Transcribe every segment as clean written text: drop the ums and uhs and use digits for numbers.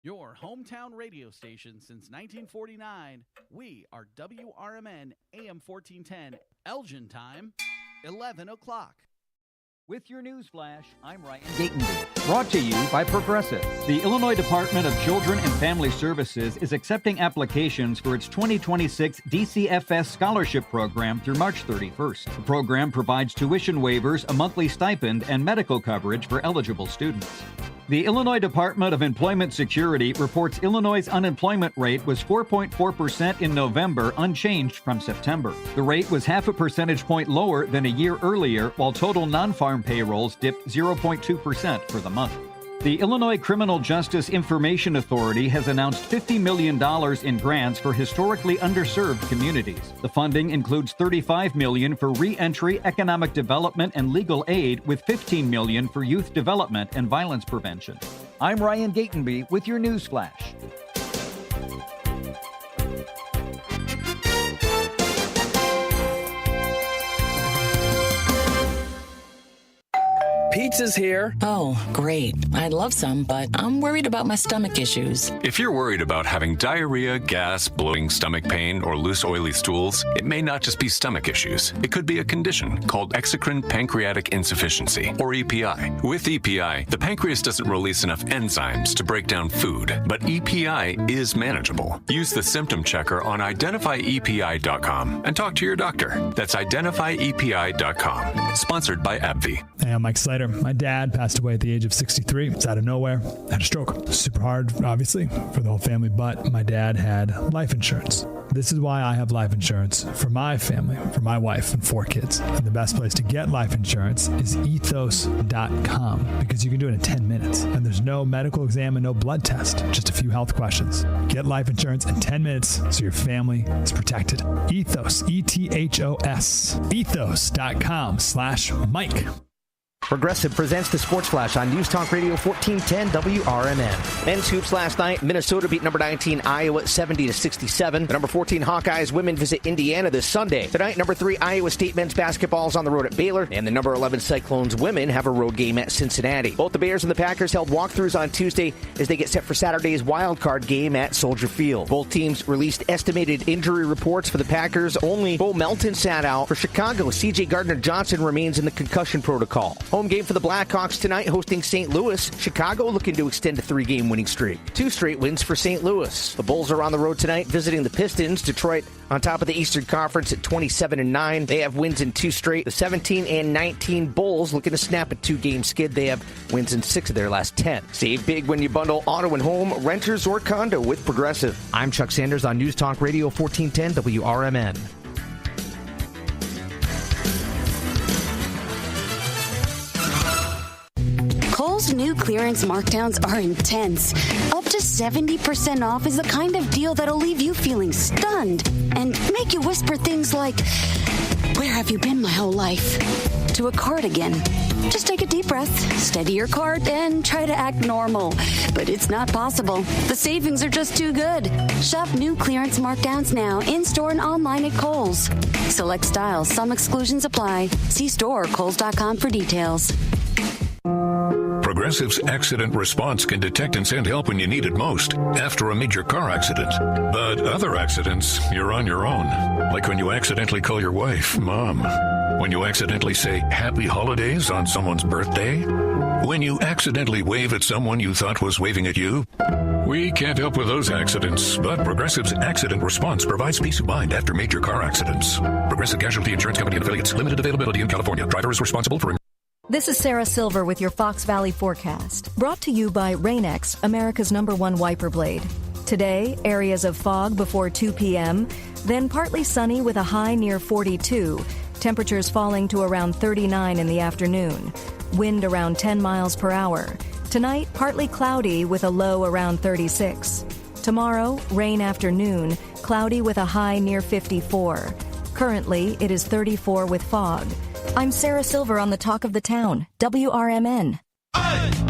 Your hometown radio station since 1949. We are WRMN AM 1410. Elgin time, 11 o'clock. With your news flash, I'm Ryan Gatenby. Brought to you by Progressive. The Illinois Department of Children and Family Services is accepting applications for its 2026 DCFS Scholarship Program through March 31st. The program provides tuition waivers, a monthly stipend, and medical coverage for eligible students. The Illinois Department of Employment Security reports Illinois' unemployment rate was 4.4% in November, unchanged from September. The rate was half a percentage point lower than a year earlier, while total non-farm payrolls dipped 0.2% for the month. The Illinois Criminal Justice Information Authority has announced $50 million in grants for historically underserved communities. The funding includes $35 million for re-entry, economic development, and legal aid, with $15 million for youth development and violence prevention. I'm Ryan Gatenby with your news flash. Pizza's here. Oh, great. I'd love some, but I'm worried about my stomach issues. If you're worried about having diarrhea, gas, bloating, stomach pain, or loose, oily stools, it may not just be stomach issues. It could be a condition called exocrine pancreatic insufficiency, or EPI. With EPI, the pancreas doesn't release enough enzymes to break down food, but EPI is manageable. Use the symptom checker on identifyepi.com and talk to your doctor. That's identifyepi.com. Sponsored by AbbVie. Hey, I'm Mike Slater. My dad passed away at the age of 63. It's out of nowhere. Had a stroke. Super hard, obviously, for the whole family, but my dad had life insurance. This is why I have life insurance for my family, for my wife and 4 kids. And the best place to get life insurance is ethos.com, because you can do it in 10 minutes. And there's no medical exam and no blood test, just a few health questions. Get life insurance in 10 minutes so your family is protected. Ethos, E-T-H-O-S, ethos.com/Mike. Progressive presents the Sports Flash on News Talk Radio 1410 WRMN. Men's hoops last night. Minnesota beat number 19 Iowa 70-67. The number 14 Hawkeyes women visit Indiana this Sunday. Tonight, number 3 Iowa State men's basketball is on the road at Baylor, and the number 11 Cyclones women have a road game at Cincinnati. Both the Bears and the Packers held walkthroughs on Tuesday as they get set for Saturday's wild card game at Soldier Field. Both teams released estimated injury reports. For the Packers, only Bo Melton sat out. For Chicago, C.J. Gardner-Johnson remains in the concussion protocol. Home game for the Blackhawks tonight, hosting St. Louis. Chicago looking to extend a 3-game winning streak. 2 straight wins for St. Louis. The Bulls are on the road tonight, visiting the Pistons. Detroit on top of the Eastern Conference at 27-9. They have wins in 2 straight. The 17-19 Bulls looking to snap a 2-game skid. They have wins in 6 of their last 10. Save big when you bundle auto and home, renters, or condo with Progressive. I'm Chuck Sanders on News Talk Radio 1410 WRMN. Kohl's new clearance markdowns are intense. Up to 70% off is the kind of deal that'll leave you feeling stunned and make you whisper things like, "Where have you been my whole life?" to a cardigan. Just take a deep breath, steady your cart, and try to act normal. But it's not possible. The savings are just too good. Shop new clearance markdowns now, in-store and online at Kohl's. Select styles, some exclusions apply. See store or Kohls.com for details. Progressive's accident response can detect and send help when you need it most, after a major car accident. But other accidents, you're on your own. Like when you accidentally call your wife Mom. When you accidentally say Happy Holidays on someone's birthday. When you accidentally wave at someone you thought was waving at you. We can't help with those accidents, but Progressive's accident response provides peace of mind after major car accidents. Progressive Casualty Insurance Company and affiliates. Limited availability in California. Driver is responsible for... This is Sarah Silver with your Fox Valley forecast. Brought to you by Rain-X, America's #1 wiper blade. Today, areas of fog before 2 p.m., then partly sunny with a high near 42. Temperatures falling to around 39 in the afternoon. Wind around 10 miles per hour. Tonight, partly cloudy with a low around 36. Tomorrow, rain afternoon, cloudy with a high near 54. Currently, it is 34 with fog. I'm Sarah Silver on the Talk of the Town, WRMN. Let's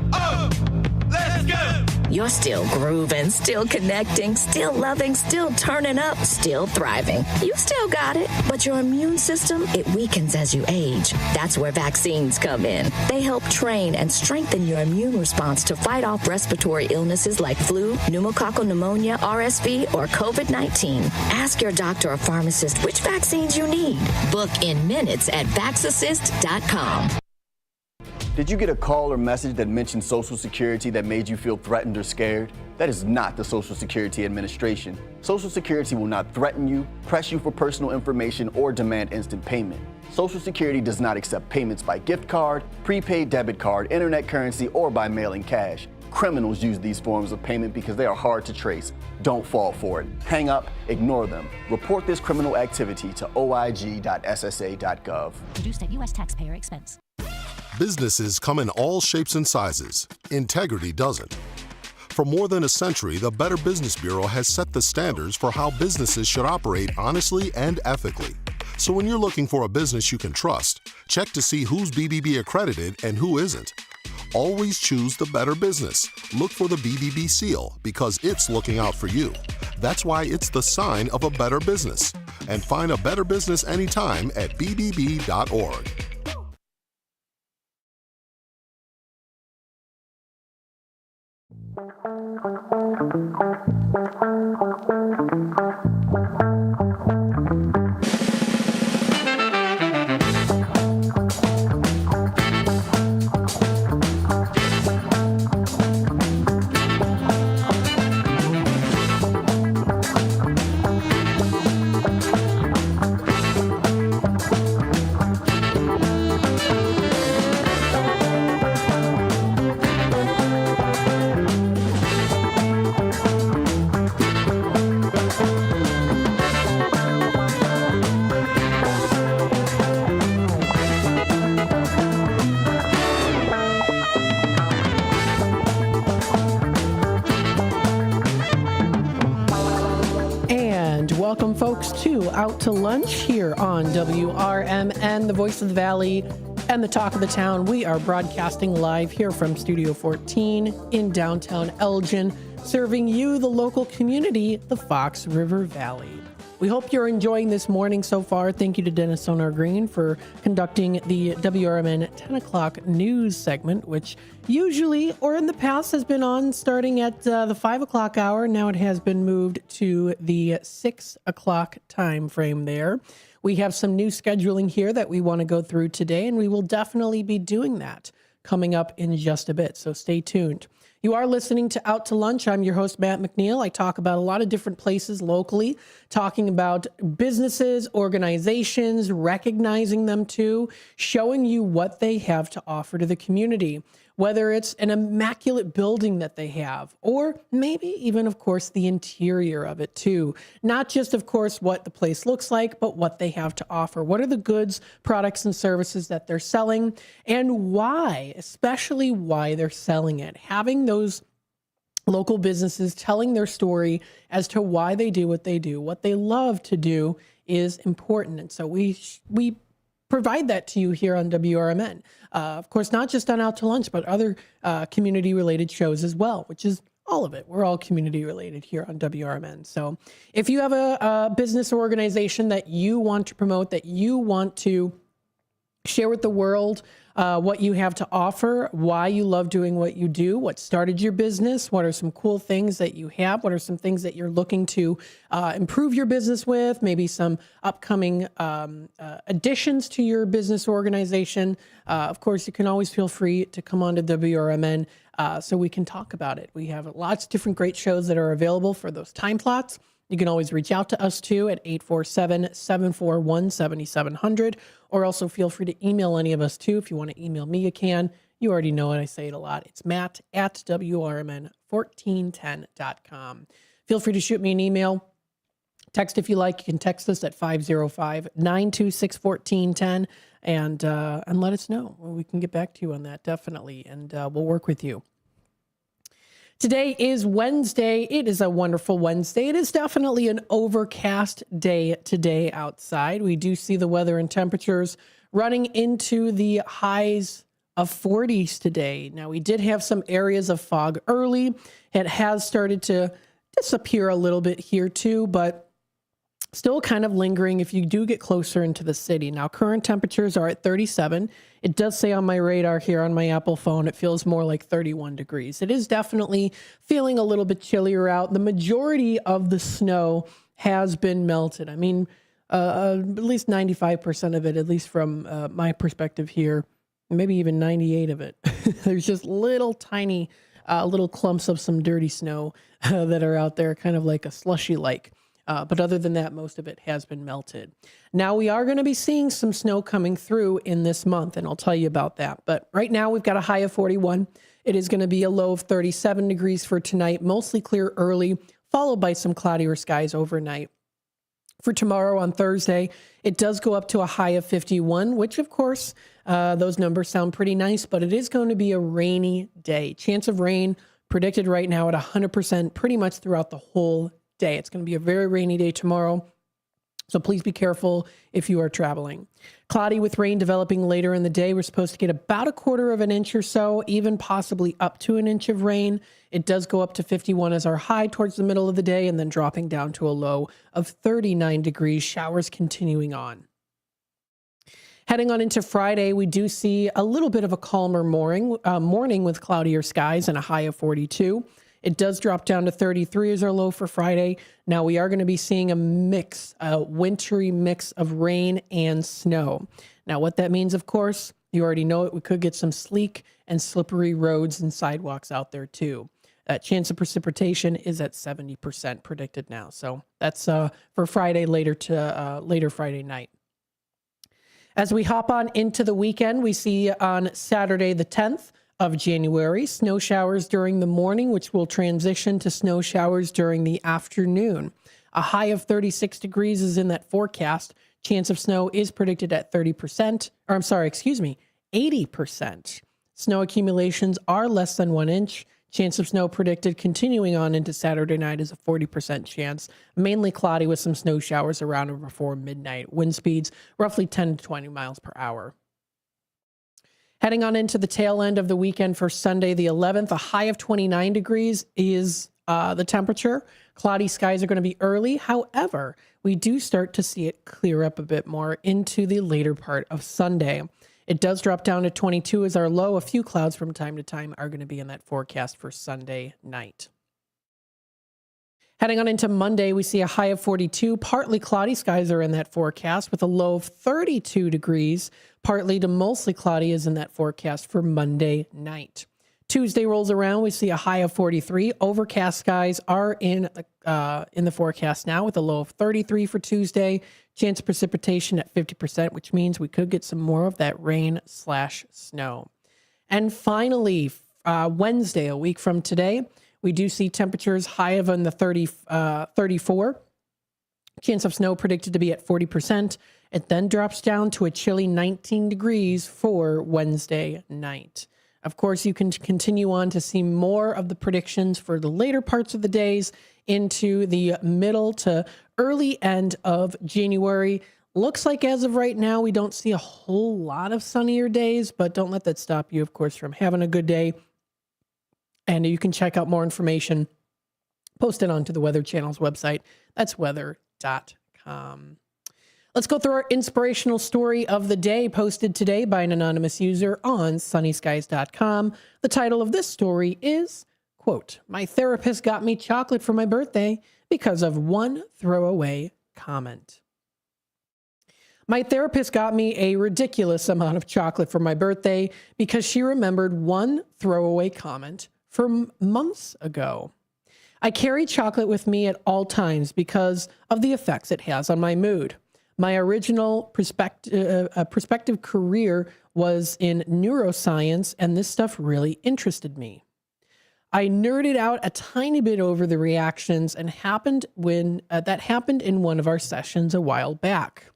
go! You're still grooving, still connecting, still loving, still turning up, still thriving. You still got it, but your immune system, it weakens as you age. That's where vaccines come in. They help train and strengthen your immune response to fight off respiratory illnesses like flu, pneumococcal pneumonia, RSV, or COVID-19. Ask your doctor or pharmacist which vaccines you need. Book in minutes at vaxassist.com. Did you get a call or message that mentioned Social Security that made you feel threatened or scared? That is not the Social Security Administration. Social Security will not threaten you, press you for personal information, or demand instant payment. Social Security does not accept payments by gift card, prepaid debit card, internet currency, or by mailing cash. Criminals use these forms of payment because they are hard to trace. Don't fall for it. Hang up, ignore them. Report this criminal activity to oig.ssa.gov. Produced at U.S. taxpayer expense. Businesses come in all shapes and sizes. Integrity doesn't. For more than a century, the Better Business Bureau has set the standards for how businesses should operate honestly and ethically. So when you're looking for a business you can trust, check to see who's BBB accredited and who isn't. Always choose the better business. Look for the BBB seal because it's looking out for you. That's why it's the sign of a better business. And find a better business anytime at bbb.org. Welcome, folks, to Out to Lunch here on WRMN, the voice of the Valley and the talk of the town. We are broadcasting live here from Studio 14 in downtown Elgin, serving you, the local community, the Fox River Valley. We hope you're enjoying this morning so far. Thank you to Dennis Sonar Green for conducting the WRMN 10 o'clock news segment, which usually or in the past has been on starting at the 5 o'clock hour. Now it has been moved to the 6 o'clock time frame there. We have some new scheduling here that we want to go through today, and we will definitely be doing that coming up in just a bit. So stay tuned. You are listening to Out to Lunch. I'm your host, Matt McNeil. I talk about a lot of different places locally, talking about businesses, organizations, recognizing them too, showing you what they have to offer to the community, whether it's an immaculate building that they have, or maybe even, of course, the interior of it too. Not just, of course, what the place looks like, but what they have to offer. What are the goods, products, and services that they're selling, and why, especially why they're selling it. Having those local businesses telling their story as to why they do, what they love to do is important. And so we provide that to you here on WRMN. Of course, not just on Out to Lunch, but other community-related shows as well, which is all of it. We're all community-related here on WRMN. So if you have a business or organization that you want to promote, that you want to share with the world what you have to offer, why you love doing what you do, what started your business, what are some cool things that you have, what are some things that you're looking to improve your business with, maybe some upcoming additions to your business organization. Of course, you can always feel free to come on to WRMN so we can talk about it. We have lots of different great shows that are available for those time plots. You can always reach out to us, too, at 847-741-7700, or also feel free to email any of us, too. If you want to email me, you can. You already know it. I say it a lot. It's matt@WRMN1410.com. Feel free to shoot me an email. Text if you like. You can text us at 505-926-1410 and let us know. We can get back to you on that, definitely, and we'll work with you. Today is Wednesday. It is a wonderful Wednesday. It is definitely an overcast day today outside. We do see the weather and temperatures running into the highs of 40s today. Now, we did have some areas of fog early. It has started to disappear a little bit here too, but still kind of lingering if you do get closer into the city. Now, current temperatures are at 37. It does say on my radar here on my Apple phone, it feels more like 31 degrees. It is definitely feeling a little bit chillier out. The majority of the snow has been melted. I mean, at least 95% of it, at least from my perspective here, maybe even 98 of it. There's just little tiny little clumps of some dirty snow that are out there, kind of like a slushy like. But other than that, most of it has been melted. Now we are going to be seeing some snow coming through in this month, and I'll tell you about that. But right now we've got a high of 41. It is going to be a low of 37 degrees for tonight, mostly clear early, followed by some cloudier skies overnight. For tomorrow on Thursday, it does go up to a high of 51, which of course, those numbers sound pretty nice, but it is going to be a rainy day. Chance of rain predicted right now at 100% pretty much throughout the whole day. It's going to be a very rainy day tomorrow, so please be careful if you are traveling. Cloudy with rain developing later in the day. We're supposed to get about a quarter of an inch or so, even possibly up to an inch of rain. It does go up to 51 as our high towards the middle of the day, and then dropping down to a low of 39 degrees, showers continuing on. Heading on into Friday, we do see a little bit of a calmer morning with cloudier skies and a high of 42. It does drop down to 33 as our low for Friday. Now we are going to be seeing a wintry mix of rain and snow. Now what that means, of course, you already know it. We could get some sleek and slippery roads and sidewalks out there too. Chance of precipitation is at 70% predicted now. So that's for Friday later Friday night. As we hop on into the weekend, we see on Saturday the 10th of January, snow showers during the morning, which will transition to snow showers during the afternoon. A high of 36 degrees is in that forecast. Chance of snow is predicted at 80%. Snow accumulations are less than 1 inch. Chance of snow predicted continuing on into Saturday night is a 40% chance. Mainly cloudy with some snow showers around or before midnight. Wind speeds roughly 10 to 20 miles per hour. Heading on into the tail end of the weekend for Sunday the 11th, a high of 29 degrees is the temperature. Cloudy skies are going to be early. However, we do start to see it clear up a bit more into the later part of Sunday. It does drop down to 22 as our low. A few clouds from time to time are going to be in that forecast for Sunday night. Heading on into Monday, we see a high of 42. Partly cloudy skies are in that forecast with a low of 32 degrees. Partly to mostly cloudy is in that forecast for Monday night. Tuesday rolls around. We see a high of 43. Overcast skies are in the forecast now with a low of 33 for Tuesday. Chance of precipitation at 50%, which means we could get some more of that rain/snow. And finally, Wednesday, a week from today, we do see temperatures high of in the 34. Chance of snow predicted to be at 40%. It then drops down to a chilly 19 degrees for Wednesday night. Of course, you can continue on to see more of the predictions for the later parts of the days into the middle to early end of January. Looks like as of right now, we don't see a whole lot of sunnier days, but don't let that stop you, of course, from having a good day. And you can check out more information posted onto the Weather Channel's website. That's weather.com. Let's go through our inspirational story of the day posted today by an anonymous user on sunnyskies.com. The title of this story is, quote, "My therapist got me chocolate for my birthday because of one throwaway comment." My therapist got me a ridiculous amount of chocolate for my birthday because she remembered one throwaway comment from months ago. I carry chocolate with me at all times because of the effects it has on my mood. My original prospective career was in neuroscience, and this stuff really interested me. I nerded out a tiny bit over the reactions and happened in one of our sessions a while back.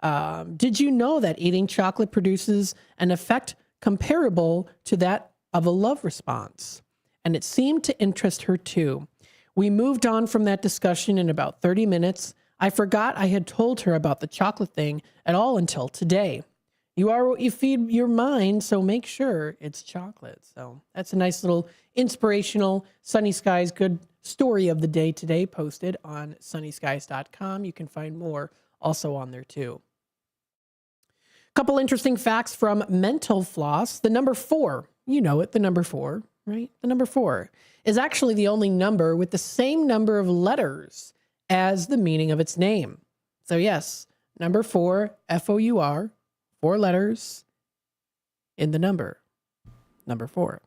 Did you know that eating chocolate produces an effect comparable to that of a love response? And it seemed to interest her too. We moved on from that discussion in about 30 minutes. I forgot I had told her about the chocolate thing at all until today. you are what you feed your mind, so make sure it's chocolate. So that's a nice little inspirational Sunny Skies good story of the day today, posted on sunnyskies.com. You can find more also on there too. Couple interesting facts from Mental Floss. The number 4, you know it, the number 4, right? The number 4 is actually the only number with the same number of letters as the meaning of its name. So yes, number 4, F-O-U-R, 4 letters in the number 4.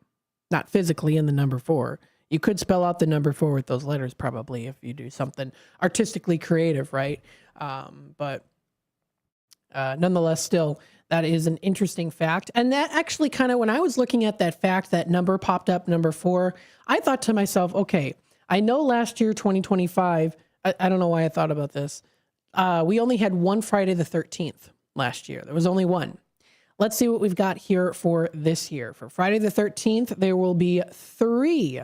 Not physically in the number 4. You could spell out the number 4 with those letters probably if you do something artistically creative, right? But nonetheless, still, that is an interesting fact. And that actually kind of, when I was looking at that fact, that number popped up, number 4, I thought to myself, okay, I know last year, 2025, I don't know why I thought about this. We only had one Friday the 13th last year. There was only one. Let's see what we've got here for this year. For Friday the 13th, there will be 3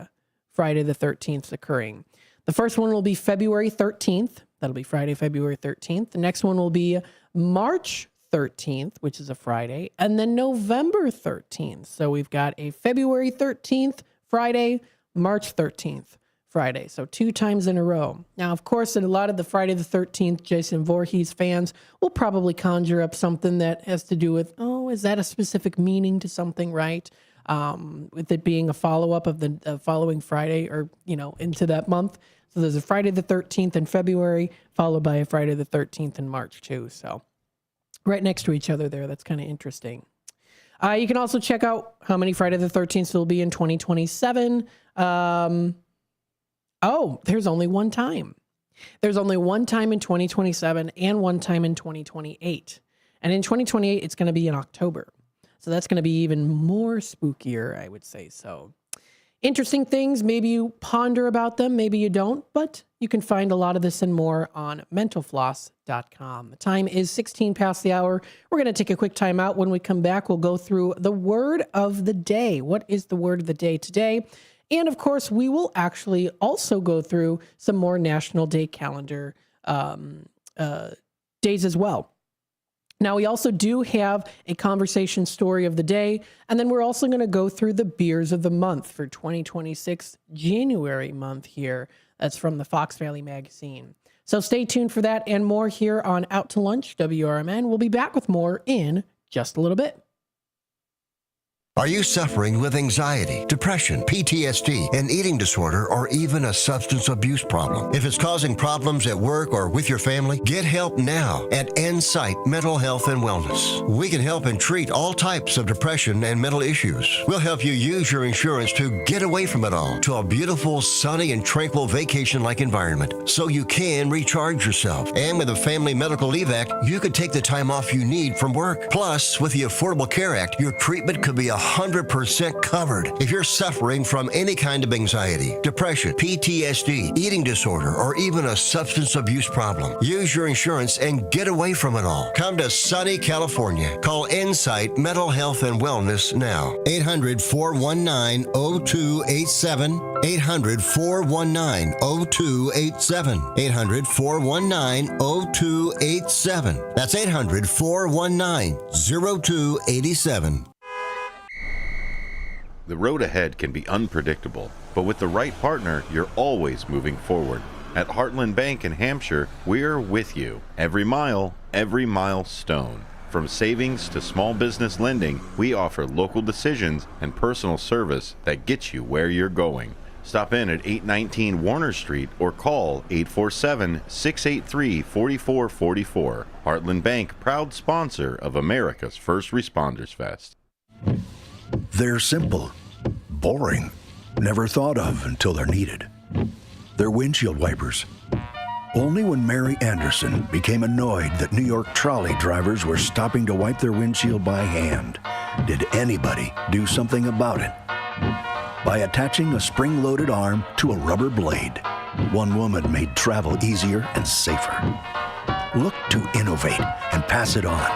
Friday the 13th occurring. The first one will be February 13th. That'll be Friday, February 13th. The next one will be March 13th, which is a Friday, and then November 13th. So we've got a February 13th Friday, March 13th Friday. So 2 times in a row. Now, of course, in a lot of the Friday the 13th Jason Voorhees fans will probably conjure up something that has to do with, is that a specific meaning to something, right? With it being a follow-up of the following Friday or, into that month. So there's a Friday the 13th in February, followed by a Friday the 13th in March too. So right next to each other there. That's kind of interesting. You can also check out how many Friday the 13th will be in 2027. There's only one time. There's only one time in 2027 and one time in 2028. And in 2028, it's going to be in October. So that's going to be even more spookier, I would say. So interesting things. Maybe you ponder about them. Maybe you don't. But you can find a lot of this and more on mentalfloss.com. The time is 16 past the hour. We're going to take a quick time out. When we come back, we'll go through the word of the day. What is the word of the day today? And of course, we will actually also go through some more National Day calendar days as well. Now, we also do have a conversation story of the day, and then we're also going to go through the beers of the month for 2026 January month here. That's from the Fox Valley Magazine. So stay tuned for that and more here on Out to Lunch, WRMN. We'll be back with more in just a little bit. Are you suffering with anxiety, depression, PTSD, an eating disorder, or even a substance abuse problem? If it's causing problems at work or with your family, get help now at Insight Mental Health and Wellness. We can help and treat all types of depression and mental issues. We'll help you use your insurance to get away from it all to a beautiful, sunny, and tranquil vacation-like environment so you can recharge yourself. And with a Family Medical Leave Act, you could take the time off you need from work. Plus, with the Affordable Care Act, your treatment could be 100% covered. If you're suffering from any kind of anxiety, depression, PTSD, eating disorder, or even a substance abuse problem, use your insurance and get away from it all. Come to sunny California. Call Insight Mental Health and Wellness now. 800-419-0287. 800-419-0287. 800-419-0287. That's 800-419-0287. The road ahead can be unpredictable, but with the right partner, you're always moving forward. At Heartland Bank in Hampshire, we're with you. Every mile, every milestone. From savings to small business lending, we offer local decisions and personal service that gets you where you're going. Stop in at 819 Warner Street or call 847-683-4444. Heartland Bank, proud sponsor of America's First Responders Fest. They're simple, boring, never thought of until they're needed. They're windshield wipers. Only when Mary Anderson became annoyed that New York trolley drivers were stopping to wipe their windshield by hand did anybody do something about it. By attaching a spring-loaded arm to a rubber blade, one woman made travel easier and safer. Look to innovate and pass it on.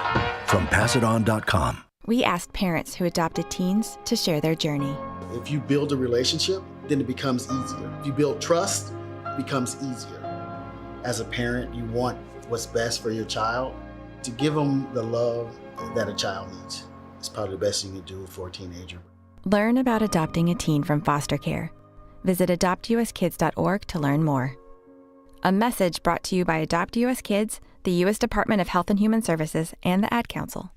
From PassItOn.com. We asked parents who adopted teens to share their journey. If you build a relationship, then it becomes easier. If you build trust, it becomes easier. As a parent, you want what's best for your child. To give them the love that a child needs. It's probably the best you can do for a teenager. Learn about adopting a teen from foster care. Visit adoptuskids.org to learn more. A message brought to you by Adopt US Kids, the U.S. Department of Health and Human Services, and the Ad Council.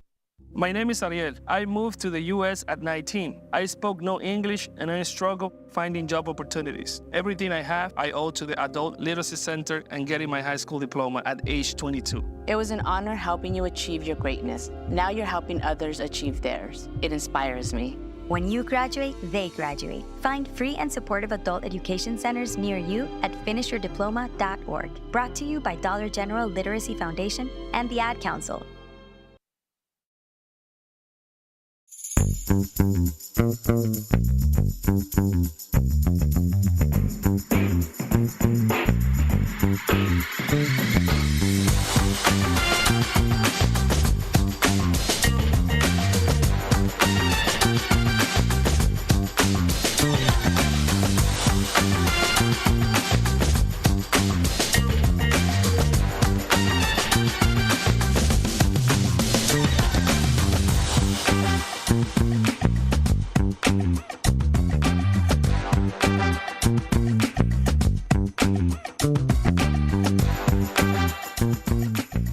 My name is Ariel. I moved to the U.S. at 19. I spoke no English and I struggled finding job opportunities. Everything I have, I owe to the Adult Literacy Center and getting my high school diploma at age 22. It was an honor helping you achieve your greatness. Now you're helping others achieve theirs. It inspires me. When you graduate, they graduate. Find free and supportive adult education centers near you at finishyourdiploma.org. Brought to you by Dollar General Literacy Foundation and the Ad Council.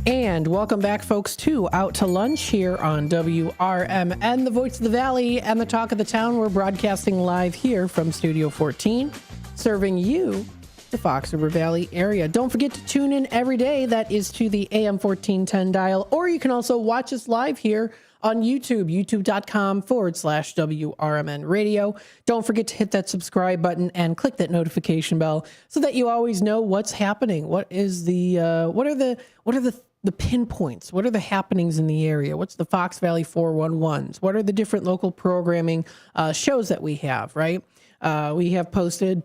And welcome back, folks, to Out to Lunch here on WRMN, the voice of the Valley and the talk of the town. We're broadcasting live here from Studio 14, serving you, the Fox River Valley area. Don't forget to tune in every day. That is to the AM 1410 dial, or you can also watch us live here on YouTube, youtube.com/WRMN radio. Don't forget to hit that subscribe button and click that notification bell so that you always know what's happening. What is the, what are the pinpoints? What are the happenings in the area? What's the Fox Valley 411s? What are the different local programming shows that we have, right? We have posted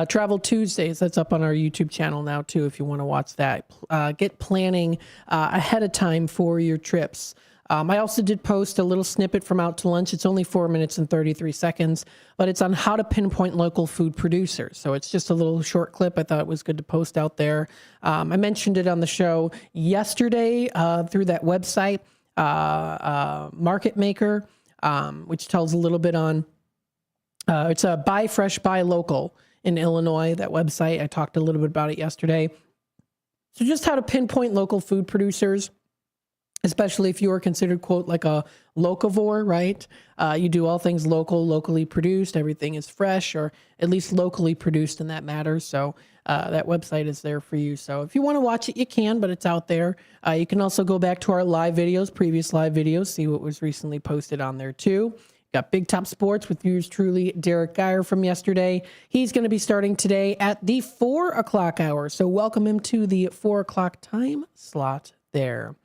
Travel Tuesdays. That's up on our YouTube channel now, too, if you want to watch that. Get planning ahead of time for your trips. I also did post a little snippet from Out to Lunch. It's only 4 minutes and 33 seconds, but it's on how to pinpoint local food producers. So it's just a little short clip. I thought it was good to post out there. I mentioned it on the show yesterday through that website, Market Maker, which tells a little bit on, it's a Buy Fresh, Buy Local in Illinois, that website. I talked a little bit about it yesterday. So just how to pinpoint local food producers, especially if you are considered, quote, like a locavore, right? You do all things local, locally produced. Everything is fresh, or at least locally produced, and that matters. So that website is there for you. So if you want to watch it, you can, but it's out there. You can also go back to our live videos, previous live videos, see what was recently posted on there too. Got Big Top Sports with yours truly, Derek Geyer from yesterday. He's going to be starting today at the 4 o'clock hour. So welcome him to the 4 o'clock time slot there.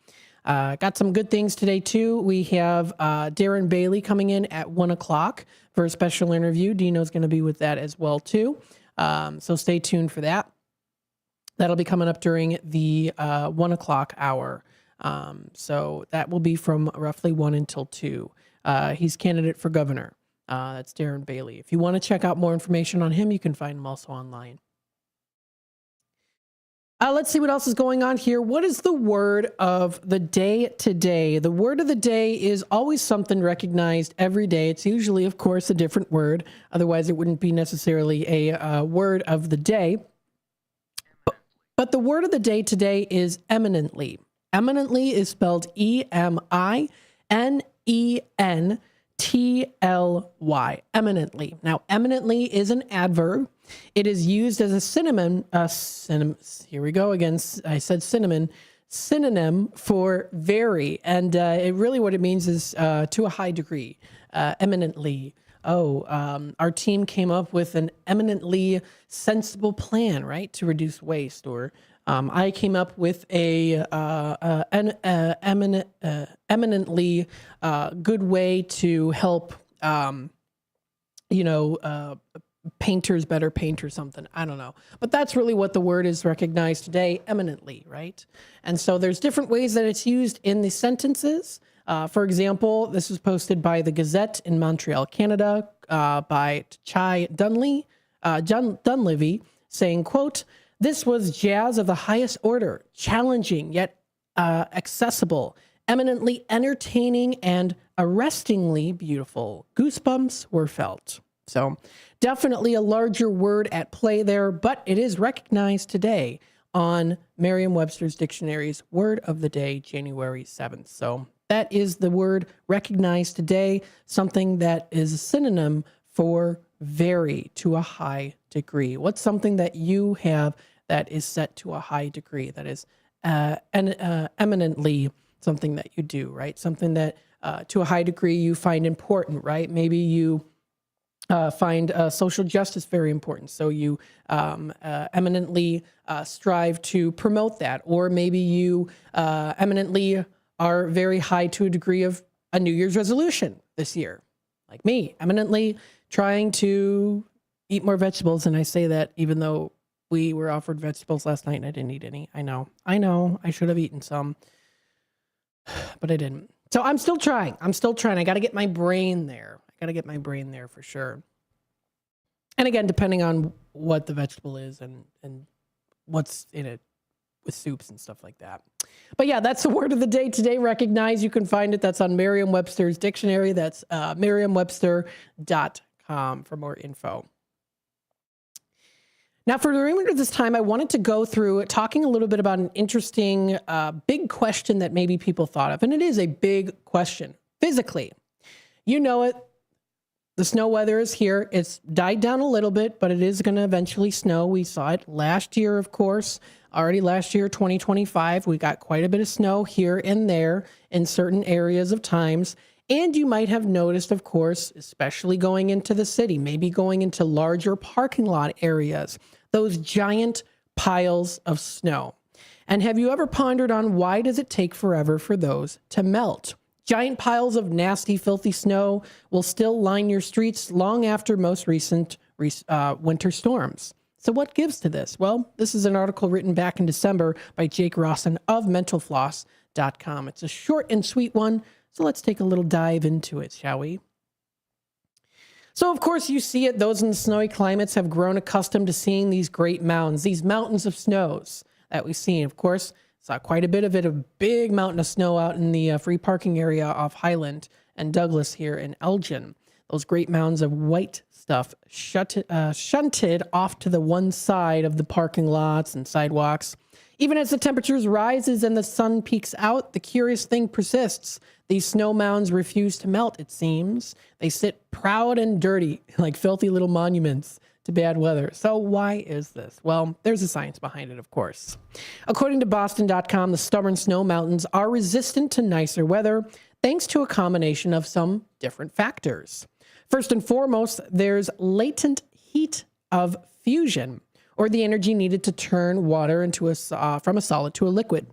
Got some good things today, too. We have Darren Bailey coming in at 1 o'clock for a special interview. Dino's going to be with that as well, too. So stay tuned for that. That'll be coming up during the 1 o'clock hour. So that will be from roughly 1 until 2. He's candidate for governor. That's Darren Bailey. If you want to check out more information on him, you can find him also online. Let's see what else is going on here. What is the word of the day today? The word of the day is always something recognized every day. It's usually, of course, a different word. Otherwise, it wouldn't be necessarily a word of the day. But the word of the day today is eminently. Eminently is spelled EMINENTLY. Eminently. Now, eminently is an adverb. It is used as a synonym. Here we go again. I said synonym for very. And it really what it means is to a high degree. Eminently. Our team came up with an eminently sensible plan, right, to reduce waste. Or I came up with a eminently good way to help, painters better paint or something. I don't know. But that's really what the word is recognized today, eminently, right? And so there's different ways that it's used in the sentences. For example, this was posted by the Gazette in Montreal, Canada, by Chai Dunlevy, saying, quote, "This was jazz of the highest order, challenging yet accessible, eminently entertaining and arrestingly beautiful. Goosebumps were felt. So definitely a larger word at play there, but it is recognized today on Merriam-Webster's Dictionary's Word of the Day, January 7th. So that is the word recognized today, something that is a synonym for very to a high degree. What's something that you have that is set to a high degree, that is eminently something that you do, right? Something that to a high degree you find important, right? Maybe you find social justice very important, so you eminently strive to promote that. Or maybe you eminently are very high to a degree of a New Year's resolution this year, like me, eminently trying to eat more vegetables. And I say that even though we were offered vegetables last night and I didn't eat any. I know, I should have eaten some, but I didn't. So I'm still trying. I got to get my brain there. For sure. And again, depending on what the vegetable is and what's in it with soups and stuff like that. But yeah, that's the word of the day today. Recognize. You can find it. That's on Merriam-Webster's dictionary. That's merriam-webster.com for more info. Now, for the remainder of this time, I wanted to go through talking a little bit about an interesting big question that maybe people thought of. And it is a big question. Physically, you know it. The snow weather is here. It's died down a little bit, but it is going to eventually snow. We saw it last year, of course. Already last year, 2025, we got quite a bit of snow here and there in certain areas of times. And you might have noticed, of course, especially going into the city, maybe going into larger parking lot areas, those giant piles of snow. And have you ever pondered on why does it take forever for those to melt? Giant piles of nasty, filthy snow will still line your streets long after most recent winter storms. So what gives to this? Well, this is an article written back in December by Jake Rawson of mentalfloss.com. It's a short and sweet one, so let's take a little dive into it, shall we? So, of course, you see it. Those in the snowy climates have grown accustomed to seeing these great mounds, these mountains of snows that we've seen. Of course, saw quite a bit of it, a big mountain of snow out in the free parking area off Highland and Douglas here in Elgin. Those great mounds of white stuff shunted off to the one side of the parking lots and sidewalks. Even as the temperatures rises and the sun peeks out, the curious thing persists. These snow mounds refuse to melt, it seems. They sit proud and dirty, like filthy little monuments to bad weather. So why is this? Well, there's a science behind it, of course. According to Boston.com, the stubborn snow mountains are resistant to nicer weather thanks to a combination of some different factors. First and foremost, there's latent heat of fusion, or the energy needed to turn water into from a solid to a liquid.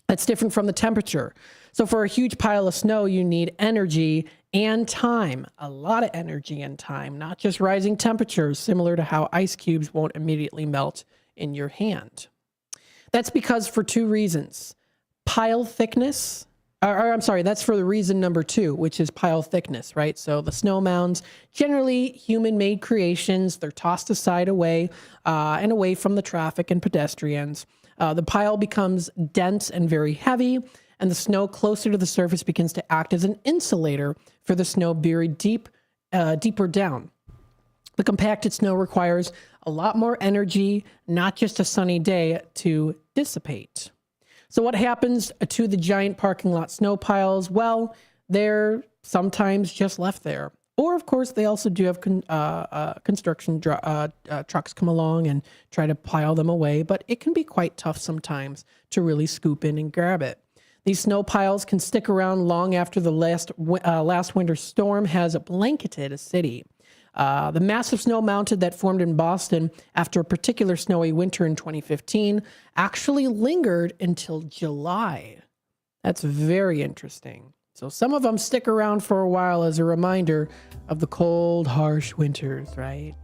That's different from the temperature. So for a huge pile of snow, you need energy and time, a lot of energy and time, not just rising temperatures, similar to how ice cubes won't immediately melt in your hand. That's because for two reasons. Pile thickness, that's for the reason number two, which is pile thickness, right? So the snow mounds, generally human-made creations, they're tossed aside away and away from the traffic and pedestrians. The pile becomes dense and very heavy, and the snow closer to the surface begins to act as an insulator for the snow buried deeper down. The compacted snow requires a lot more energy, not just a sunny day, to dissipate. So what happens to the giant parking lot snow piles? Well, they're sometimes just left there. Or, of course, they also do have construction trucks come along and try to pile them away, but it can be quite tough sometimes to really scoop in and grab it. These snow piles can stick around long after the last winter storm has blanketed a city. The massive snow mountain that formed in Boston after a particular snowy winter in 2015 actually lingered until July. That's very interesting. So some of them stick around for a while as a reminder of the cold, harsh winters, right?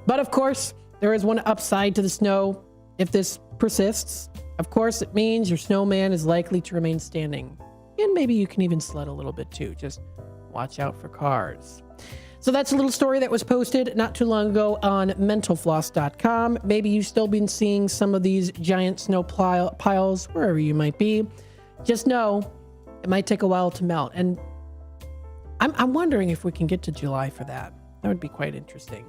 But of course, there is one upside to the snow. If this persists, of course, it means your snowman is likely to remain standing. And maybe you can even sled a little bit too. Just watch out for cars. So that's a little story that was posted not too long ago on mentalfloss.com. Maybe you've still been seeing some of these giant snow piles wherever you might be. Just know It might take a while to melt. And I'm wondering if we can get to July for that. That would be quite interesting.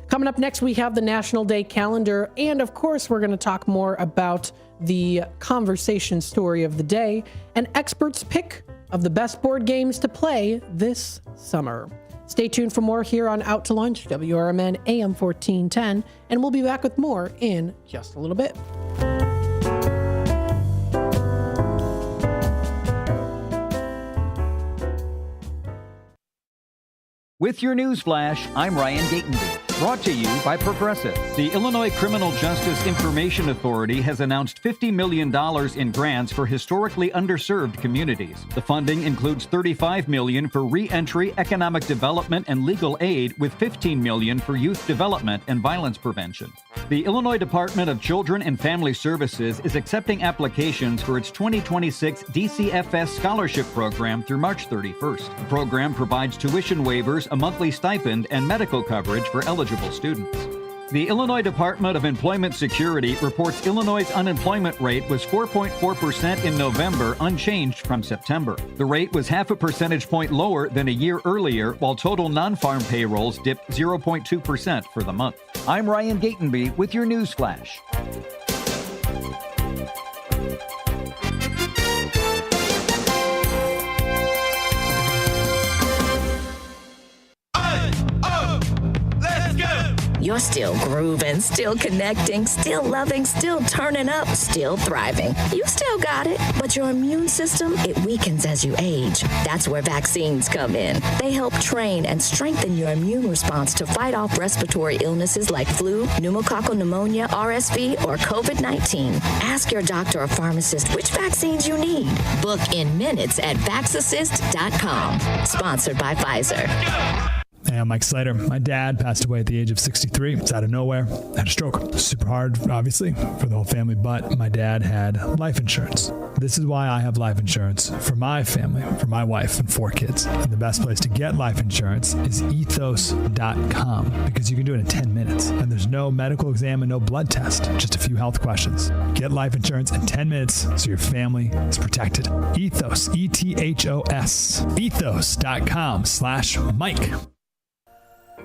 Coming up next, we have the National Day calendar. And of course, we're going to talk more about the conversation story of the day, an expert's pick of the best board games to play this summer. Stay tuned for more here on Out to Lunch, WRMN AM 1410, and we'll be back with more in just a little bit. With your news flash, I'm Ryan Gatenby. Brought to you by Progressive. The Illinois Criminal Justice Information Authority has announced $50 million in grants for historically underserved communities. The funding includes $35 million for re-entry, economic development, and legal aid, with $15 million for youth development and violence prevention. The Illinois Department of Children and Family Services is accepting applications for its 2026 DCFS Scholarship Program through March 31st. The program provides tuition waivers, a monthly stipend, and medical coverage for eligible students. The Illinois Department of Employment Security reports Illinois' unemployment rate was 4.4% in November, unchanged from September. The rate was half a percentage point lower than a year earlier, while total non-farm payrolls dipped 0.2% for the month. I'm Ryan Gatenby with your news flash. You're still grooving, still connecting, still loving, still turning up, still thriving. You still got it, but your immune system, it weakens as you age. That's where vaccines come in. They help train and strengthen your immune response to fight off respiratory illnesses like flu, pneumococcal pneumonia, RSV, or COVID-19. Ask your doctor or pharmacist which vaccines you need. Book in minutes at vaxassist.com. Sponsored by Pfizer. Hey, I'm Mike Slater. My dad passed away at the age of 63. It's out of nowhere. Had a stroke. Super hard, obviously, for the whole family, but my dad had life insurance. This is why I have life insurance for my family, for my wife and 4 kids. And the best place to get life insurance is ethos.com, because you can do it in 10 minutes. And there's no medical exam and no blood test, just a few health questions. Get life insurance in 10 minutes so your family is protected. Ethos, E-T-H-O-S, ethos.com/Mike.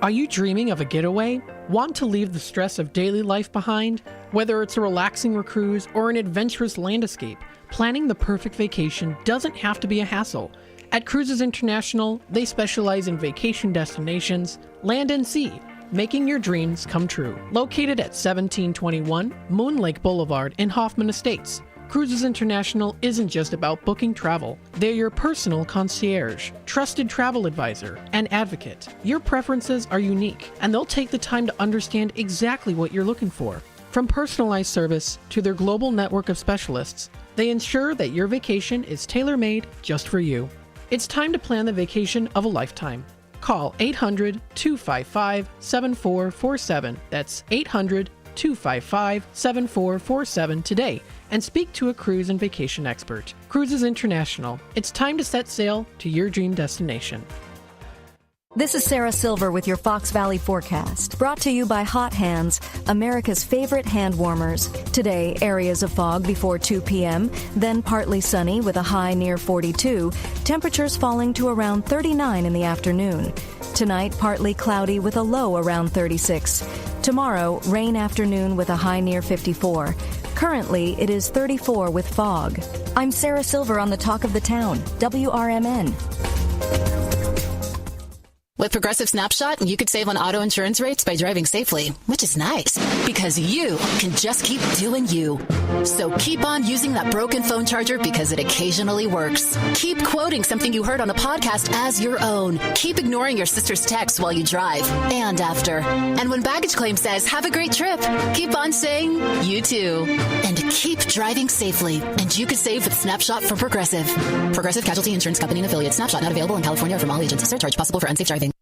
Are you dreaming of a getaway? Want to leave the stress of daily life behind? Whether it's a relaxing cruise or an adventurous land escape, planning the perfect vacation doesn't have to be a hassle. At Cruises International, they specialize in vacation destinations, land and sea, making your dreams come true. Located at 1721 Moon Lake Boulevard in Hoffman Estates, Cruises International isn't just about booking travel. They're your personal concierge, trusted travel advisor, and advocate. Your preferences are unique, and they'll take the time to understand exactly what you're looking for. From personalized service to their global network of specialists, they ensure that your vacation is tailor-made just for you. It's time to plan the vacation of a lifetime. Call 800-255-7447. That's 800-255-7447 today and speak to a cruise and vacation expert. Cruises International. It's time to set sail to your dream destination. This is Sarah Silver with your Fox Valley forecast, brought to you by Hot Hands, America's favorite hand warmers. Today, areas of fog before 2 p.m., then partly sunny with a high near 42, temperatures falling to around 39 in the afternoon. Tonight, partly cloudy with a low around 36. Tomorrow, rain afternoon with a high near 54. Currently, it is 34 with fog. I'm Sarah Silver on the Talk of the Town, WRMN. With Progressive Snapshot, you could save on auto insurance rates by driving safely, which is nice because you can just keep doing you. So keep on using that broken phone charger because it occasionally works. Keep quoting something you heard on a podcast as your own. Keep ignoring your sister's texts while you drive and after. And when baggage claim says, have a great trip, keep on saying, you too. And keep driving safely. And you could save with Snapshot from Progressive. Progressive Casualty Insurance Company and Affiliates. Snapshot not available in California or from all agents. Surcharge possible for unsafe driving.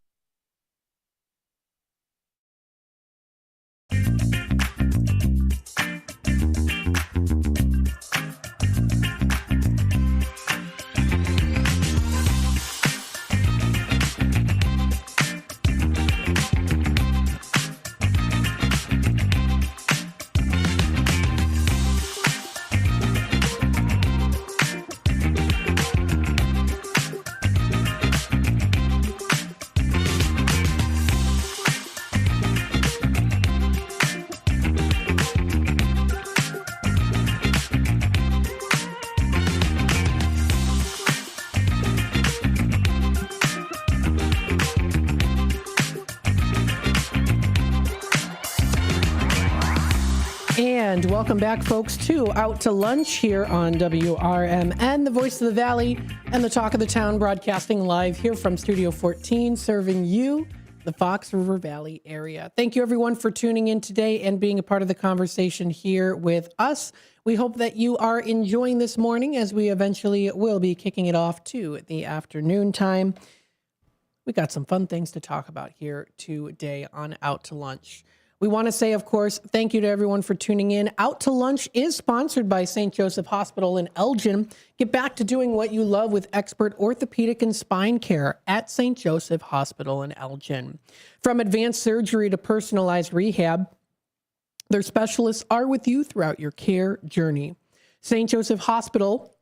And welcome back, folks, to Out to Lunch here on WRMN, the voice of the Valley and the talk of the town, broadcasting live here from Studio 14, serving you, the Fox River Valley area. Thank you, everyone, for tuning in today and being a part of the conversation here with us. We hope that you are enjoying this morning as we eventually will be kicking it off to the afternoon time. We got some fun things to talk about here today on Out to Lunch. We want to say, of course, thank you to everyone for tuning in. Out to Lunch is sponsored by St. Joseph Hospital in Elgin. Get back to doing what you love with expert orthopedic and spine care at St. Joseph Hospital in Elgin. From advanced surgery to personalized rehab, their specialists are with you throughout your care journey. St. Joseph Hospital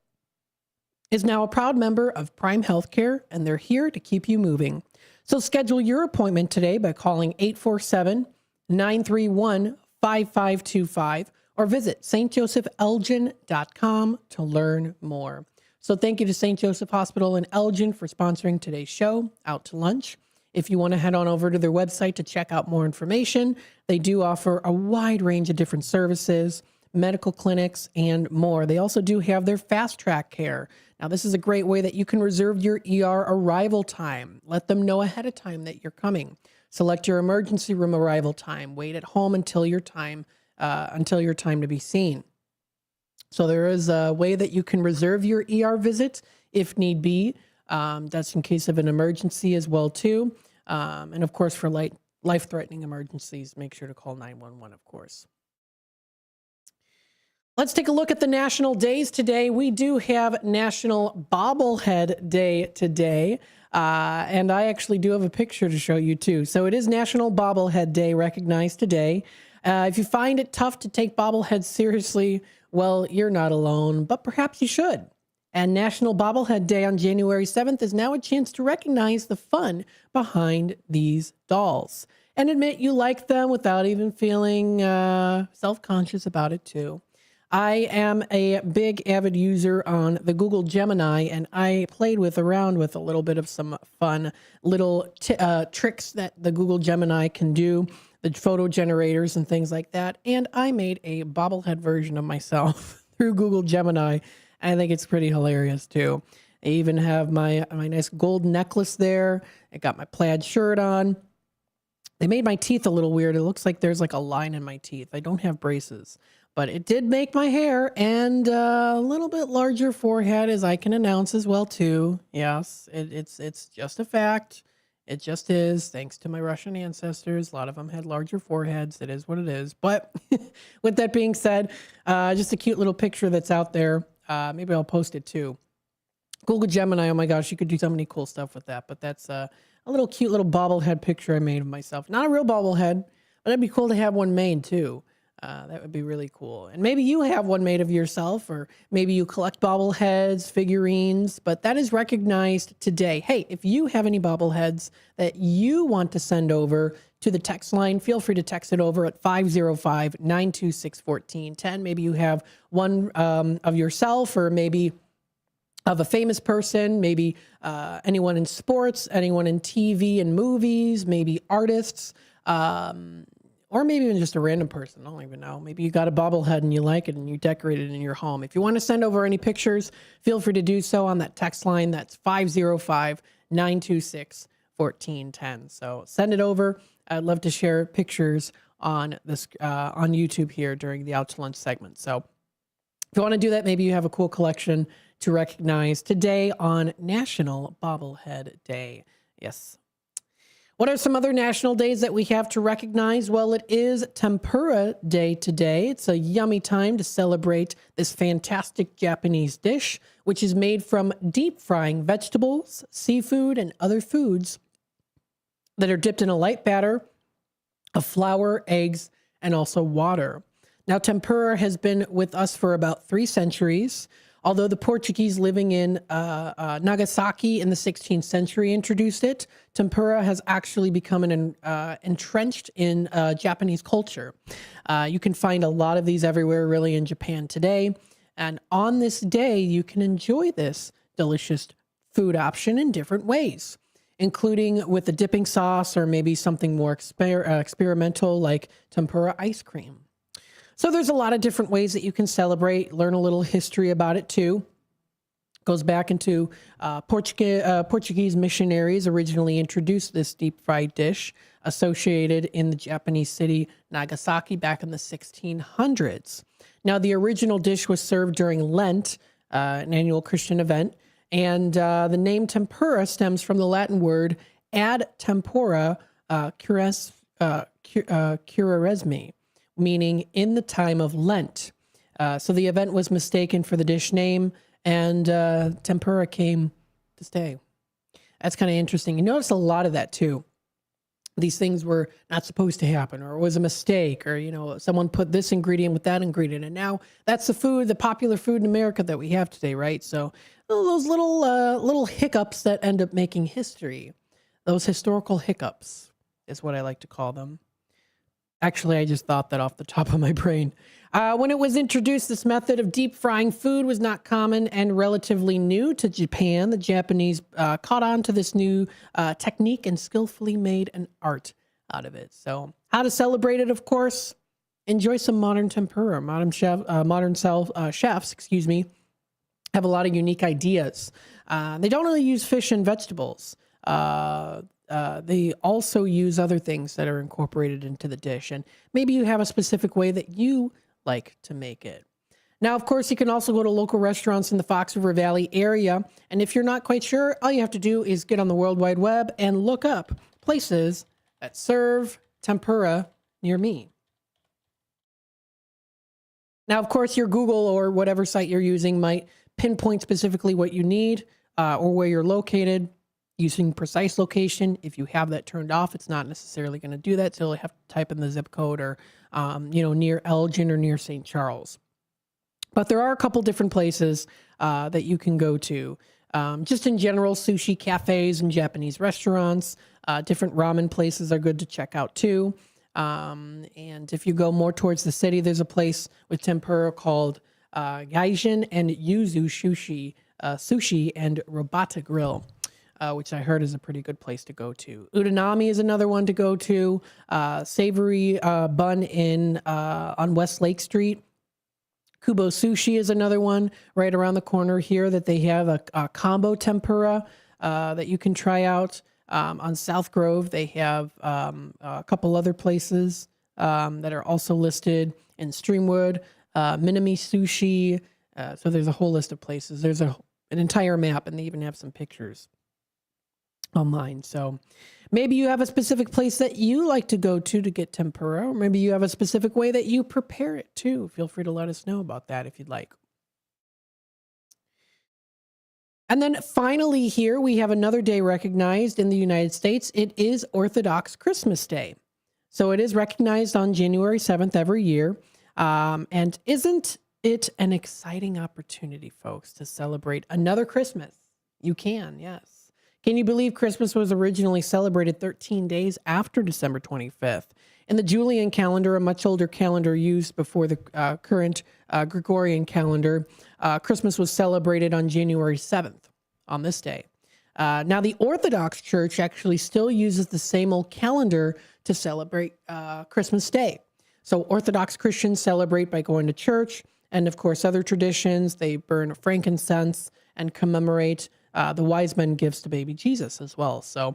is now a proud member of Prime Healthcare, and they're here to keep you moving. So schedule your appointment today by calling 847-931-5525 or visit stjosephelgin.com to learn more. So thank you to St. Joseph Hospital in Elgin for sponsoring today's show, Out to Lunch. If you want to head on over to their website to check out more information, they do offer a wide range of different services, medical clinics, and more. They also do have their fast track care. Now, this is a great way that you can reserve your ER arrival time. Let them know ahead of time that you're coming. Select your emergency room arrival time. Wait at home until your time to be seen. So there is a way that you can reserve your ER visit if need be. That's in case of an emergency as well too. And of course, for life-threatening emergencies, make sure to call 911, of course. Let's take a look at the national days today. We do have National Bobblehead Day today. And I actually do have a picture to show you too. So it is National Bobblehead Day, recognized today. If you find it tough to take bobbleheads seriously, well, you're not alone, but perhaps you should. And National Bobblehead Day on January 7th is now a chance to recognize the fun behind these dolls and admit you like them without even feeling self-conscious about it too. I am a big avid user on the Google Gemini, and I played around with a little bit of some fun little tricks that the Google Gemini can do, the photo generators and things like that. And I made a bobblehead version of myself through Google Gemini. I think it's pretty hilarious too. I even have my nice gold necklace there. I got my plaid shirt on. They made my teeth a little weird. It looks like there's like a line in my teeth. I don't have braces. But it did make my hair and a little bit larger forehead, as I can announce as well too. Yes, it's just a fact. It just is. Thanks to my Russian ancestors, a lot of them had larger foreheads. It is what it is. But with that being said, just a cute little picture that's out there. Maybe I'll post it too. Google Gemini. Oh my gosh, you could do so many cool stuff with that. But that's a little cute little bobblehead picture I made of myself. Not a real bobblehead, but it'd be cool to have one made too. That would be really cool. And maybe you have one made of yourself, or maybe you collect bobbleheads, figurines, but that is recognized today. Hey, if you have any bobbleheads that you want to send over to the text line, feel free to text it over at 505-926-1410. Maybe you have one of yourself, or maybe of a famous person, maybe anyone in sports, anyone in TV and movies, maybe artists, or maybe even just a random person. I don't even know. Maybe you got a bobblehead and you like it and you decorate it in your home. If you want to send over any pictures, feel free to do so on that text line. That's 505-926-1410. So send it over. I'd love to share pictures on this on YouTube here during the Out to Lunch segment. So if you want to do that, maybe you have a cool collection to recognize today on National Bobblehead Day. Yes. What are some other national days that we have to recognize? Well, it is Tempura Day today. It's a yummy time to celebrate this fantastic Japanese dish, which is made from deep frying vegetables, seafood, and other foods that are dipped in a light batter of flour, eggs, and also water. Now, tempura has been with us for about 3 centuries. Although the Portuguese living in Nagasaki in the 16th century introduced it, tempura has actually become entrenched in Japanese culture. You can find a lot of these everywhere, really, in Japan today. And on this day, you can enjoy this delicious food option in different ways, including with a dipping sauce or maybe something more experimental like tempura ice cream. So there's a lot of different ways that you can celebrate, learn a little history about it too. Goes back into Portuguese missionaries originally introduced this deep fried dish associated in the Japanese city Nagasaki back in the 1600s. Now, the original dish was served during Lent, an annual Christian event, and the name tempura stems from the Latin word ad tempora curaresme, meaning in the time of Lent. So the event was mistaken for the dish name, and tempura came to stay. That's kind of interesting. You notice a lot of that too. These things were not supposed to happen, or it was a mistake, or, you know, someone put this ingredient with that ingredient, and now that's the food, the popular food in America that we have today, right? So those little hiccups that end up making history, those historical hiccups is what I like to call them. Actually, I just thought that off the top of my brain. When it was introduced, this method of deep frying food was not common and relatively new to Japan. The Japanese caught on to this new technique and skillfully made an art out of it. So how to celebrate it, of course, enjoy some modern tempura. Modern chefs, have a lot of unique ideas. They don't only use fish and vegetables. They also use other things that are incorporated into the dish. And maybe you have a specific way that you like to make it. Now, of course, you can also go to local restaurants in the Fox River Valley area. And if you're not quite sure, all you have to do is get on the World Wide Web and look up places that serve tempura near me. Now, of course, your Google or whatever site you're using might pinpoint specifically what you need or where you're located. Using precise location, if you have that turned off, it's not necessarily going to do that. So you'll have to type in the zip code or, near Elgin or near St. Charles. But there are a couple different places that you can go to. Just in general, sushi cafes and Japanese restaurants. Different ramen places are good to check out too. And if you go more towards the city, there's a place with tempura called Gaijin and Yuzu Sushi and Robata Grill. Which I heard is a pretty good place to go to. Udinami is another one to go to. Savory Bun on West Lake Street. Kubo Sushi is another one right around the corner here that they have a combo tempura that you can try out. On South Grove, they have a couple other places that are also listed in Streamwood. Minami Sushi. So there's a whole list of places. There's an entire map, and they even have some pictures online. So maybe you have a specific place that you like to go to get tempura, or maybe you have a specific way that you prepare it too. Feel free to let us know about that if you'd like. And then finally here, we have another day recognized in the United States. It is Orthodox Christmas Day. So it is recognized on January 7th every year. And isn't it an exciting opportunity, folks, to celebrate another Christmas? You can, yes. Can you believe Christmas was originally celebrated 13 days after December 25th? In the Julian calendar, a much older calendar used before the current Gregorian calendar, Christmas was celebrated on January 7th on this day. Now, the Orthodox Church actually still uses the same old calendar to celebrate Christmas Day. So Orthodox Christians celebrate by going to church, and of course, other traditions, they burn frankincense and commemorate the wise men gifts to baby Jesus as well. So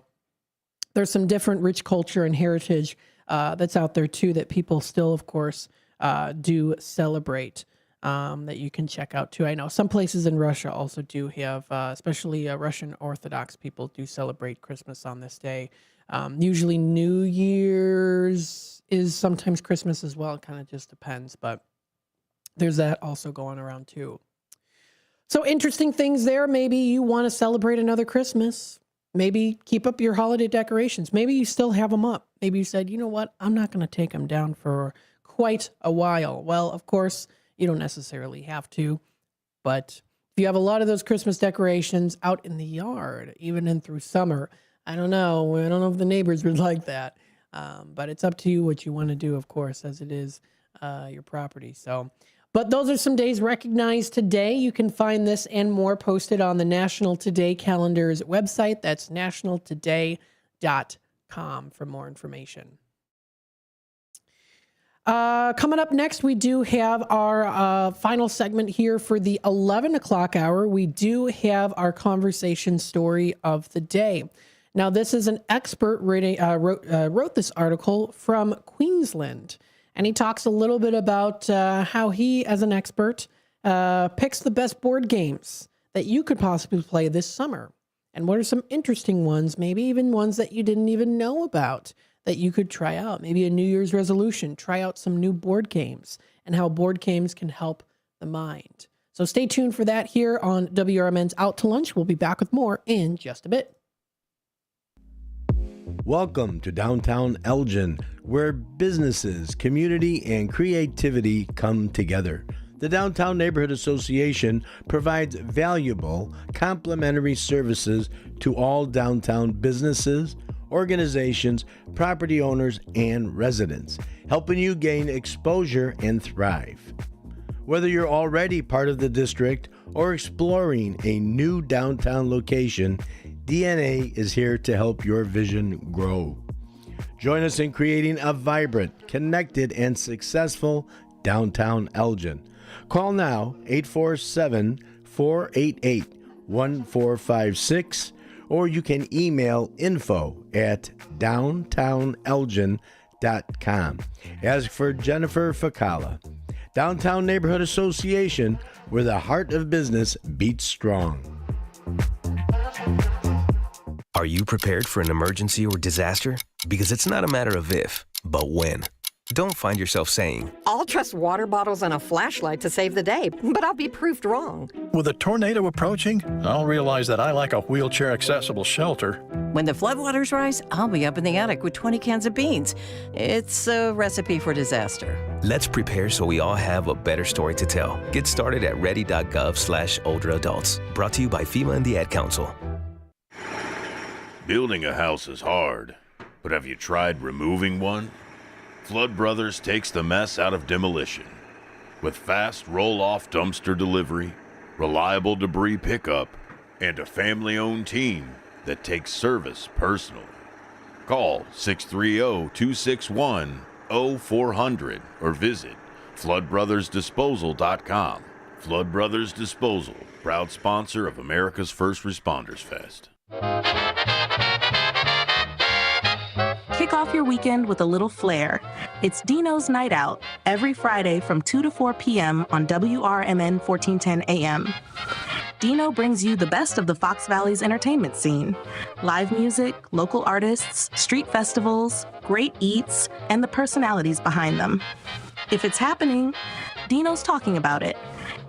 there's some different rich culture and heritage that's out there too that people still, of course, do celebrate that you can check out too. I know some places in Russia also do have, especially Russian Orthodox people do celebrate Christmas on this day. Usually New Year's is sometimes Christmas as well. It kind of just depends, but there's that also going around too. So interesting things there. Maybe you want to celebrate another Christmas. Maybe keep up your holiday decorations. Maybe you still have them up. Maybe you said, you know what, I'm not going to take them down for quite a while. Well, of course, you don't necessarily have to. But if you have a lot of those Christmas decorations out in the yard, even in through summer, I don't know. I don't know if the neighbors would like that. But it's up to you what you want to do, of course, as it is your property. So. But those are some days recognized today. You can find this and more posted on the National Today calendar's website. That's nationaltoday.com for more information. Coming up next, we do have our final segment here for the 11 o'clock hour. We do have our conversation story of the day. Now, this is an expert wrote this article from Queensland, and he talks a little bit about how he, as an expert, picks the best board games that you could possibly play this summer. And what are some interesting ones, maybe even ones that you didn't even know about, that you could try out. Maybe a New Year's resolution, try out some new board games and how board games can help the mind. So stay tuned for that here on WRMN's Out to Lunch. We'll be back with more in just a bit. Welcome to downtown Elgin, where businesses, community, and creativity come together. The Downtown Neighborhood Association provides valuable, complimentary services to all downtown businesses, organizations, property owners, and residents, helping you gain exposure and thrive. Whether you're already part of the district or exploring a new downtown location, DNA is here to help your vision grow. Join us in creating a vibrant, connected, and successful downtown Elgin. Call now 847-488-1456, or you can email info@downtownelgin.com. Ask for Jennifer Facala. Downtown Neighborhood Association, where the heart of business beats strong. Are you prepared for an emergency or disaster? Because it's not a matter of if, but when. Don't find yourself saying, I'll trust water bottles and a flashlight to save the day, but I'll be proved wrong. With a tornado approaching, I'll realize that I like a wheelchair-accessible shelter. When the floodwaters rise, I'll be up in the attic with 20 cans of beans. It's a recipe for disaster. Let's prepare so we all have a better story to tell. Get started at ready.gov/older adults. Brought to you by FEMA and the Ad Council. Building a house is hard, but have you tried removing one? Flood Brothers takes the mess out of demolition. With fast roll-off dumpster delivery, reliable debris pickup, and a family-owned team that takes service personally. Call 630-261-0400 or visit floodbrothersdisposal.com. Flood Brothers Disposal, proud sponsor of America's First Responders Fest. Kick off your weekend with a little flair. It's Dino's Night Out, every Friday from 2 to 4 p.m. on WRMN 1410 AM. Dino brings you the best of the Fox Valley's entertainment scene. Live music, local artists, street festivals, great eats, and the personalities behind them. If it's happening, Dino's talking about it.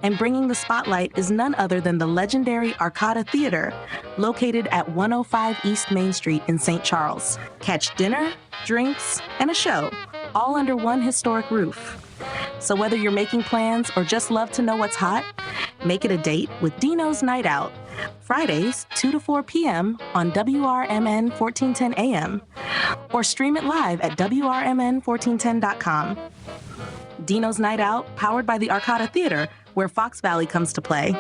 And bringing the spotlight is none other than the legendary Arcada Theater, located at 105 East Main Street in St. Charles. Catch dinner, drinks, and a show, all under one historic roof. So whether you're making plans or just love to know what's hot, make it a date with Dino's Night Out, Fridays, 2 to 4 p.m. on WRMN 1410 AM, or stream it live at WRMN1410.com. Dino's Night Out, powered by the Arcada Theater, where Fox Valley comes to play.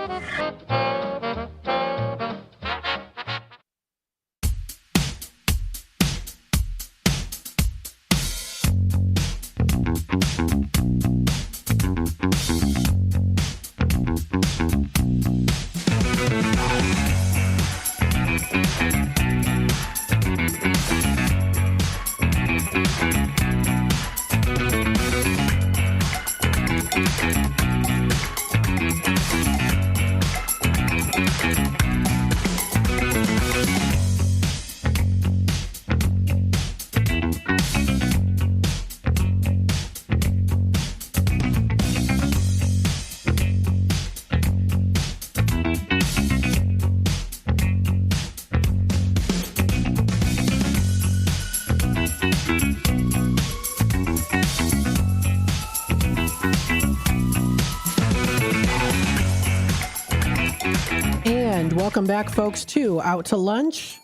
Welcome back, folks, to Out to Lunch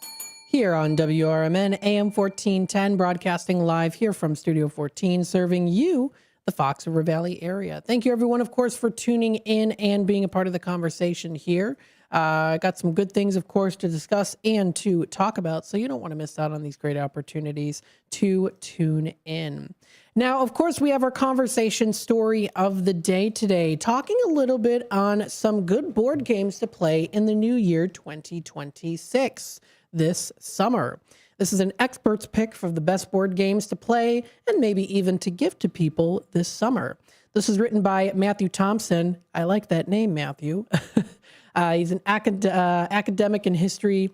here on WRMN AM 1410, broadcasting live here from Studio 14, serving you, the Fox River Valley area. Thank you, everyone, of course, for tuning in and being a part of the conversation here. Got some good things, of course, to discuss and to talk about, so you don't want to miss out on these great opportunities to tune in. Now, of course, we have our conversation story of the day today, talking a little bit on some good board games to play in the new year 2026 this summer. This is an expert's pick for the best board games to play and maybe even to gift to people this summer. This is written by Matthew Thompson. I like that name, Matthew. He's an academic in history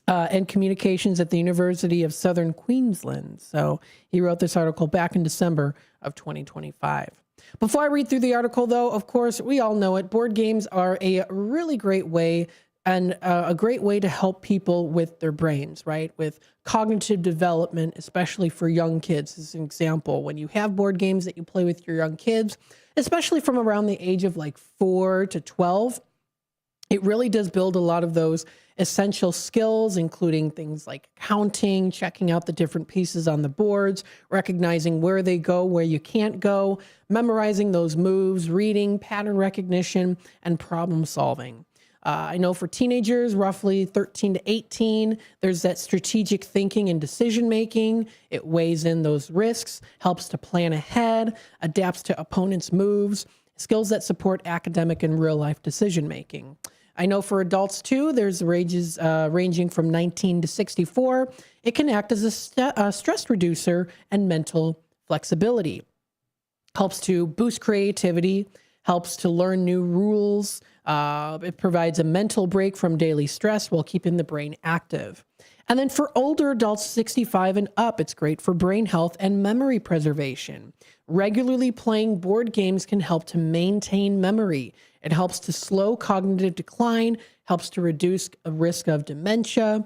and communications at the University of Southern Queensland. So he wrote this article back in December of 2025. Before I read through the article, though, of course, we all know it. Board games are a really great way and a great way to help people with their brains, right? With cognitive development, especially for young kids. As an example, when you have board games that you play with your young kids, especially from around the age of like 4 to 12, it really does build a lot of those essential skills, including things like counting, checking out the different pieces on the boards, recognizing where they go, where you can't go, memorizing those moves, reading, pattern recognition, and problem solving. I know for teenagers, roughly 13 to 18, there's that strategic thinking and decision making. It weighs in those risks, helps to plan ahead, adapts to opponents' moves, skills that support academic and real life decision making. I know for adults too, there's ranges ranging from 19 to 64. It can act as a stress reducer and mental flexibility. Helps to boost creativity, helps to learn new rules. It provides a mental break from daily stress while keeping the brain active. And then for older adults 65 and up, it's great for brain health and memory preservation. Regularly playing board games can help to maintain memory. It helps to slow cognitive decline, helps to reduce a risk of dementia.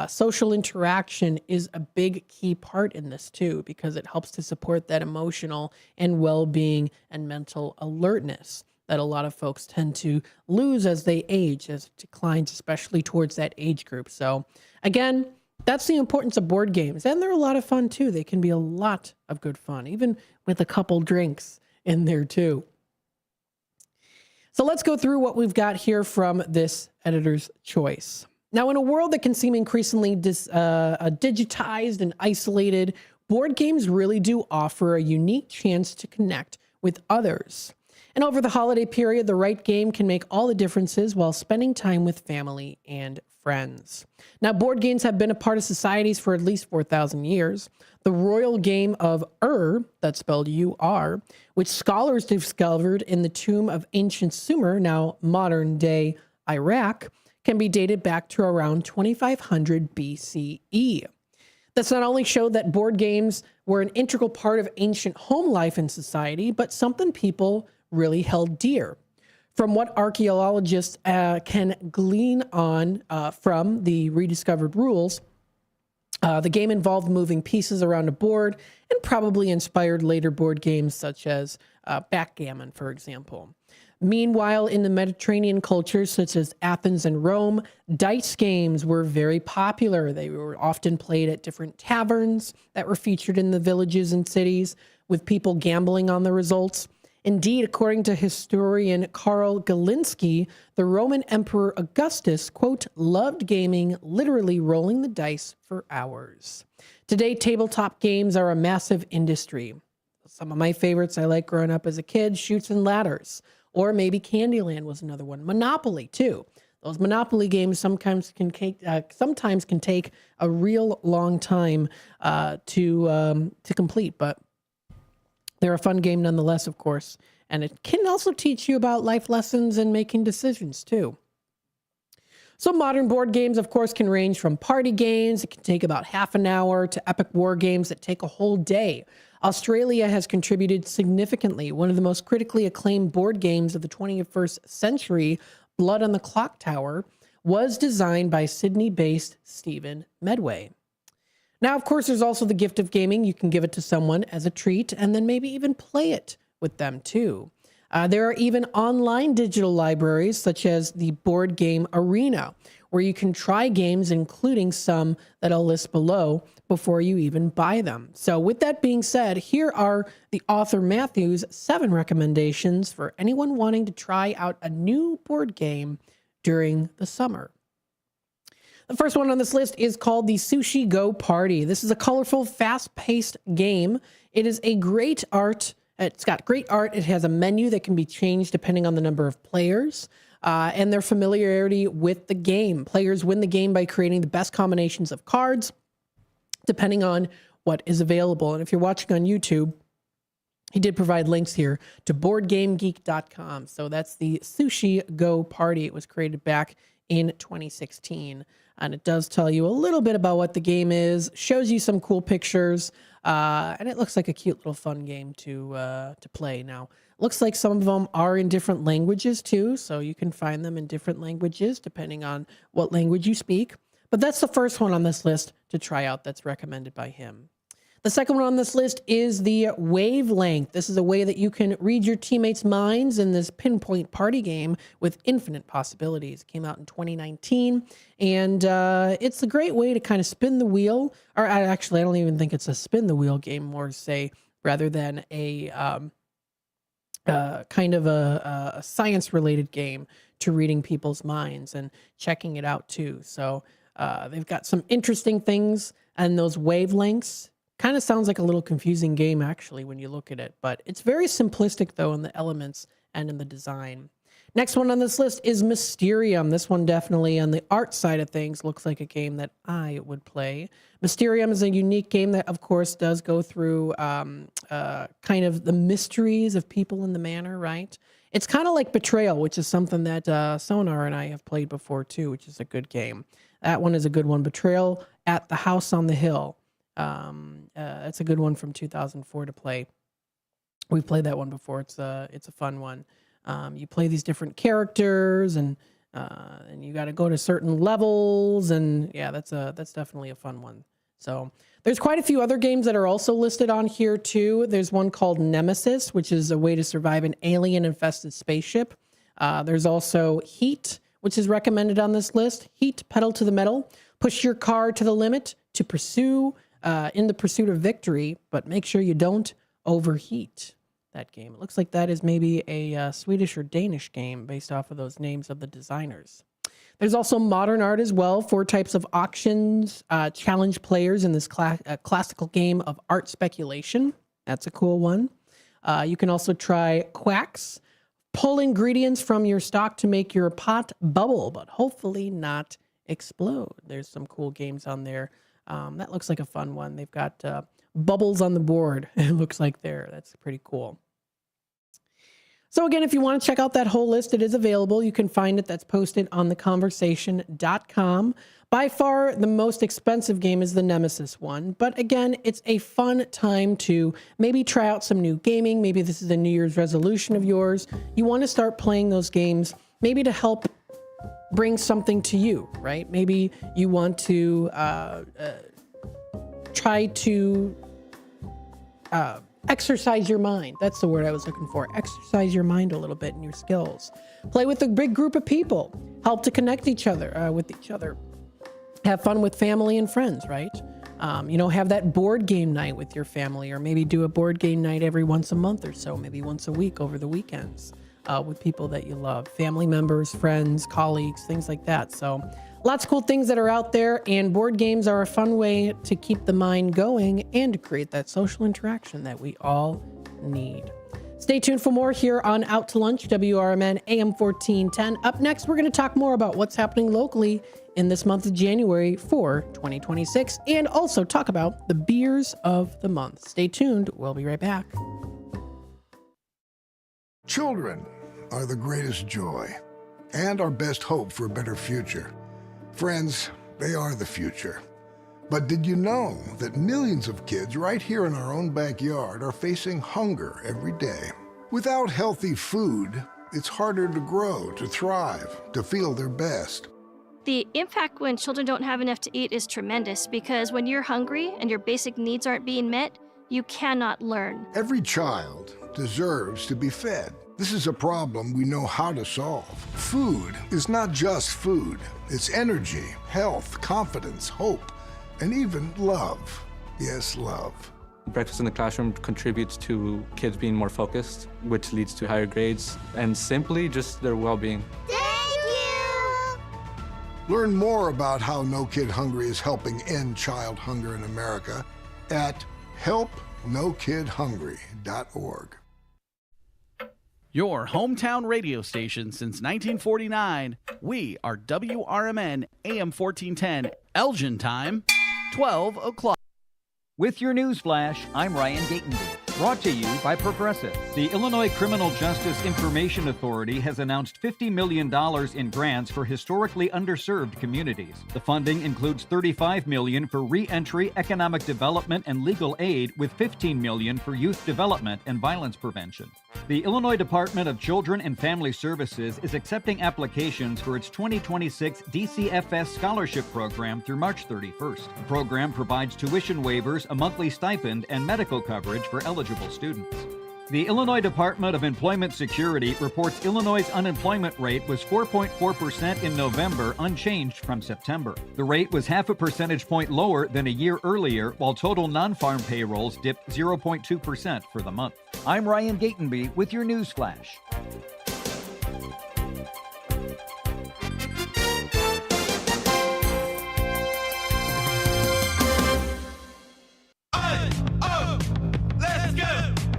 Social interaction is a big key part in this too, because it helps to support that emotional and well-being and mental alertness that a lot of folks tend to lose as they age, as it declines, especially towards that age group. So again, that's the importance of board games. And they're a lot of fun too. They can be a lot of good fun, even with a couple drinks in there too. So let's go through what we've got here from this editor's choice. Now, in a world that can seem increasingly digitized and isolated, board games really do offer a unique chance to connect with others. And over the holiday period, the right game can make all the differences while spending time with family and friends. Now, board games have been a part of societies for at least 4,000 years. The royal game of that's spelled U-R, which scholars discovered in the tomb of ancient Sumer, now modern-day Iraq, can be dated back to around 2500 BCE. That's not only showed that board games were an integral part of ancient home life in society, but something people really held dear. From what archaeologists can glean on from the rediscovered rules, the game involved moving pieces around a board and probably inspired later board games such as backgammon, for example. Meanwhile, in the Mediterranean cultures such as Athens and Rome, dice games were very popular. They were often played at different taverns that were featured in the villages and cities, with people gambling on the results. Indeed, according to historian Karl Galinsky, the Roman Emperor Augustus, quote, loved gaming, literally rolling the dice for hours. Today, tabletop games are a massive industry. Some of my favorites I like growing up as a kid, Chutes and Ladders, or maybe Candyland was another one. Monopoly, too. Those Monopoly games sometimes can take a real long time to complete, but they're a fun game nonetheless, of course. And it can also teach you about life lessons and making decisions, too. So modern board games, of course, can range from party games. It can take about half an hour to epic war games that take a whole day. Australia has contributed significantly. One of the most critically acclaimed board games of the 21st century, Blood on the Clock Tower, was designed by Sydney-based Stephen Medway. Now, of course, there's also the gift of gaming. You can give it to someone as a treat and then maybe even play it with them too. There are even online digital libraries such as the Board Game Arena, where you can try games, including some that I'll list below, before you even buy them. So with that being said, here are the author Matthew's 7 recommendations for anyone wanting to try out a new board game during the summer. The first one on this list is called the Sushi Go Party. This is a colorful, fast-paced game. It is a great art. It's got great art. It has a menu that can be changed depending on the number of players and their familiarity with the game. Players win the game by creating the best combinations of cards, depending on what is available. And if you're watching on YouTube, he did provide links here to BoardGameGeek.com. So that's the Sushi Go Party. It was created back in 2016. And it does tell you a little bit about what the game is, shows you some cool pictures, and it looks like a cute little fun game to play. Now, looks like some of them are in different languages too, so you can find them in different languages depending on what language you speak. But that's the first one on this list to try out that's recommended by him. The second one on this list is the Wavelength. This is a way that you can read your teammates' minds in this pinpoint party game with infinite possibilities. It came out in 2019, and it's a great way to kind of spin the wheel. Or actually, I don't even think it's a spin the wheel game, more say, rather than a kind of a science-related game to reading people's minds and checking it out too. So they've got some interesting things, and those wavelengths kind of sounds like a little confusing game, actually, when you look at it. But it's very simplistic, though, in the elements and in the design. Next one on this list is Mysterium. This one definitely, on the art side of things, looks like a game that I would play. Mysterium is a unique game that, of course, does go through kind of the mysteries of people in the manor, right? It's kind of like Betrayal, which is something that Sonar and I have played before, too, which is a good game. That one is a good one. Betrayal at the House on the Hill. It's a good one from 2004 to play. We've played that one before. It's a fun one. You play these different characters, and you got to go to certain levels, and yeah, that's definitely a fun one. So there's quite a few other games that are also listed on here too. There's one called Nemesis, which is a way to survive an alien-infested spaceship. There's also Heat, which is recommended on this list. Heat, pedal to the metal, push your car to the limit to pursue. In the pursuit of victory, but make sure you don't overheat that game. It looks like that is maybe a Swedish or Danish game based off of those names of the designers. There's also modern art as well. 4 types of auctions challenge players in this classical game of art speculation. That's a cool one. You can also try Quacks. Pull ingredients from your stock to make your pot bubble, but hopefully not explode. There's some cool games on there. That looks like a fun one. They've got bubbles on the board. It looks like that's pretty cool. So again, if you want to check out that whole list, it is available. You can find it. That's posted on theconversation.com. By far, the most expensive game is the Nemesis one. But again, it's a fun time to maybe try out some new gaming. Maybe this is a New Year's resolution of yours. You want to start playing those games, maybe to help bring something to you, right? Maybe you want to try to exercise your mind. That's the word I was looking for. Exercise your mind a little bit and your skills. Play with a big group of people. Help to connect with each other. Have fun with family and friends, right? Have that board game night with your family, or maybe do a board game night every once a month or so, maybe once a week over the weekends. With people that you love, family members, friends, colleagues, things like that. So lots of cool things that are out there, and board games are a fun way to keep the mind going and to create that social interaction that we all need. Stay tuned for more here on Out to Lunch, WRMN AM 1410. Up next, we're going to talk more about what's happening locally in this month of January for 2026, and also talk about the beers of the month. Stay tuned. We'll be right back. Children are the greatest joy and our best hope for a better future. Friends, they are the future. But did you know that millions of kids right here in our own backyard are facing hunger every day? Without healthy food, it's harder to grow, to thrive, to feel their best. The impact when children don't have enough to eat is tremendous, because when you're hungry and your basic needs aren't being met, you cannot learn. Every child deserves to be fed. This is a problem we know how to solve. Food is not just food. It's energy, health, confidence, hope, and even love. Yes, love. Breakfast in the classroom contributes to kids being more focused, which leads to higher grades, and simply just their well-being. Thank you! Learn more about how No Kid Hungry is helping end child hunger in America at helpnokidhungry.org. Your hometown radio station since 1949. We are WRMN AM 1410, Elgin time, 12 o'clock. With your news flash, I'm Ryan Gatenby. Brought to you by Progressive. The Illinois Criminal Justice Information Authority has announced $50 million in grants for historically underserved communities. The funding includes $35 million for re-entry, economic development, and legal aid, with $15 million for youth development and violence prevention. The Illinois Department of Children and Family Services is accepting applications for its 2026 DCFS Scholarship Program through March 31st. The program provides tuition waivers, a monthly stipend, and medical coverage for eligible students. The Illinois Department of Employment Security reports Illinois' unemployment rate was 4.4% in November, unchanged from September. The rate was half a percentage point lower than a year earlier, while total non-farm payrolls dipped 0.2% for the month. I'm Ryan Gatenby with your news flash.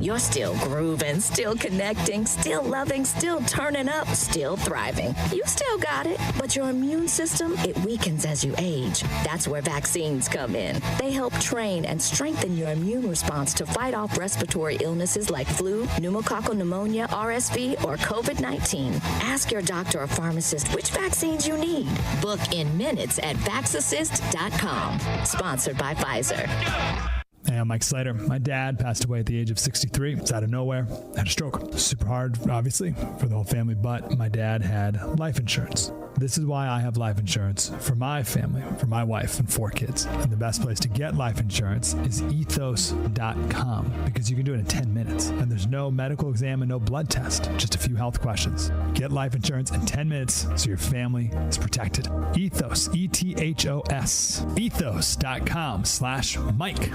You're still grooving, still connecting, still loving, still turning up, still thriving. You still got it, but your immune system, it weakens as you age. That's where vaccines come in. They help train and strengthen your immune response to fight off respiratory illnesses like flu, pneumococcal pneumonia, RSV, or COVID-19. Ask your doctor or pharmacist which vaccines you need. Book in minutes at vaxassist.com. Sponsored by Pfizer. Hey, I'm Mike Slater. My dad passed away at the age of 63. It's out of nowhere. Had a stroke. Super hard, obviously, for the whole family, but my dad had life insurance. This is why I have life insurance for my family, for my wife and 4 kids. And the best place to get life insurance is ethos.com, because you can do it in 10 minutes. And there's no medical exam and no blood test, just a few health questions. Get life insurance in 10 minutes so your family is protected. Ethos, E-T-H-O-S, ethos.com/Mike.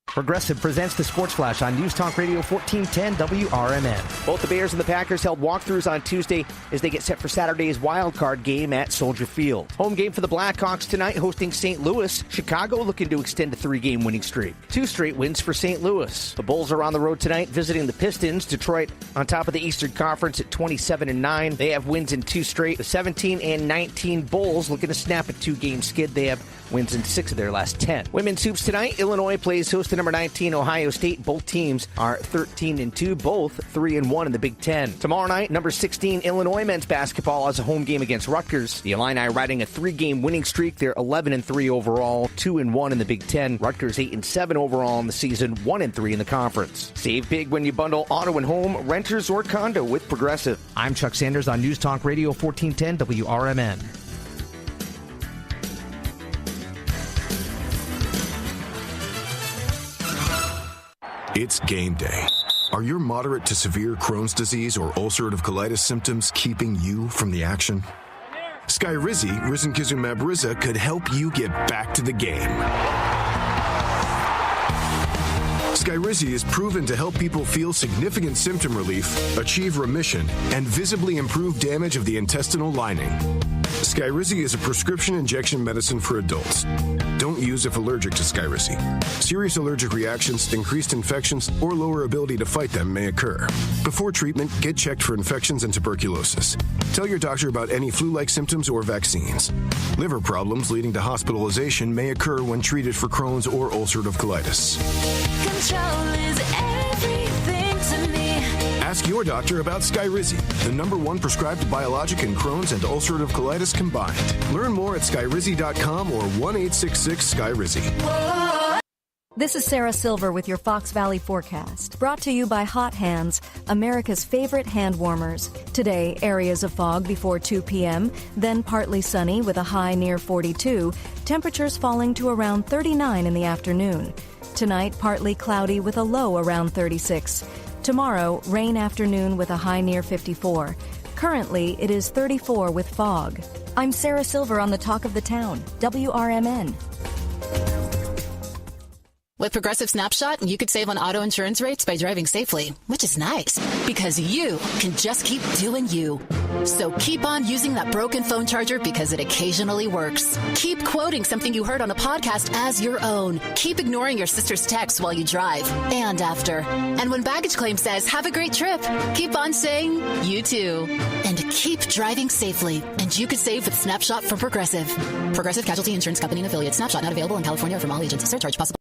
Progressive presents the Sports Flash on News Talk Radio 1410 WRMN. Both the Bears and the Packers held walkthroughs on Tuesday as they get set for Saturday's wild card game at Soldier Field. Home game for the Blackhawks tonight, hosting St. Louis. Chicago looking to extend a 3-game winning streak. 2 straight wins for St. Louis. The Bulls are on the road tonight visiting the Pistons. Detroit on top of the Eastern Conference at 27-9. They have wins in 2 straight. The 17-19 Bulls looking to snap a 2-game skid. They have wins in 6 of their last 10. Women's hoops tonight. Illinois plays host to number 19 Ohio State. Both teams are 13-2, both 3-1 in the Big Ten. Tomorrow night, number 16 Illinois men's basketball has a home game against Rutgers. The Illini riding a 3-game winning streak. They're 11-3 overall, 2-1 in the Big Ten. Rutgers 8-7 overall in the season, 1-3 in the conference. Save big when you bundle auto and home, renters or condo with Progressive. I'm Chuck Sanders on News Talk Radio 1410 WRMN. It's game day. Are your moderate to severe Crohn's disease or ulcerative colitis symptoms keeping you from the action? Skyrizi, risankizumab Riza, could help you get back to the game. Skyrizi is proven to help people feel significant symptom relief, achieve remission, and visibly improve damage of the intestinal lining. Skyrizi is a prescription injection medicine for adults. Don't use if allergic to Skyrizi. Serious allergic reactions, increased infections, or lower ability to fight them may occur. Before treatment, get checked for infections and tuberculosis. Tell your doctor about any flu-like symptoms or vaccines. Liver problems leading to hospitalization may occur when treated for Crohn's or ulcerative colitis. Control is everything to me. Ask your doctor about Skyrizi, the #1 prescribed biologic in Crohn's and ulcerative colitis combined. Learn more at skyrizi.com or 1-866-SKYRIZI. This is Sarah Silver with your Fox Valley forecast, brought to you by Hot Hands, America's favorite hand warmers. Today, areas of fog before 2 p.m., then partly sunny with a high near 42, temperatures falling to around 39 in the afternoon. Tonight, partly cloudy with a low around 36. Tomorrow, rain afternoon with a high near 54. Currently, it is 34 with fog. I'm Sarah Silver on the Talk of the Town, WRMN. With Progressive Snapshot, you could save on auto insurance rates by driving safely, which is nice because you can just keep doing you. So keep on using that broken phone charger because it occasionally works. Keep quoting something you heard on a podcast as your own. Keep ignoring your sister's texts while you drive and after. And when baggage claim says, have a great trip, keep on saying, you too. And keep driving safely. And you could save with Snapshot from Progressive. Progressive Casualty Insurance Company and Affiliates. Snapshot not available in California or from all agents. Surcharge possible.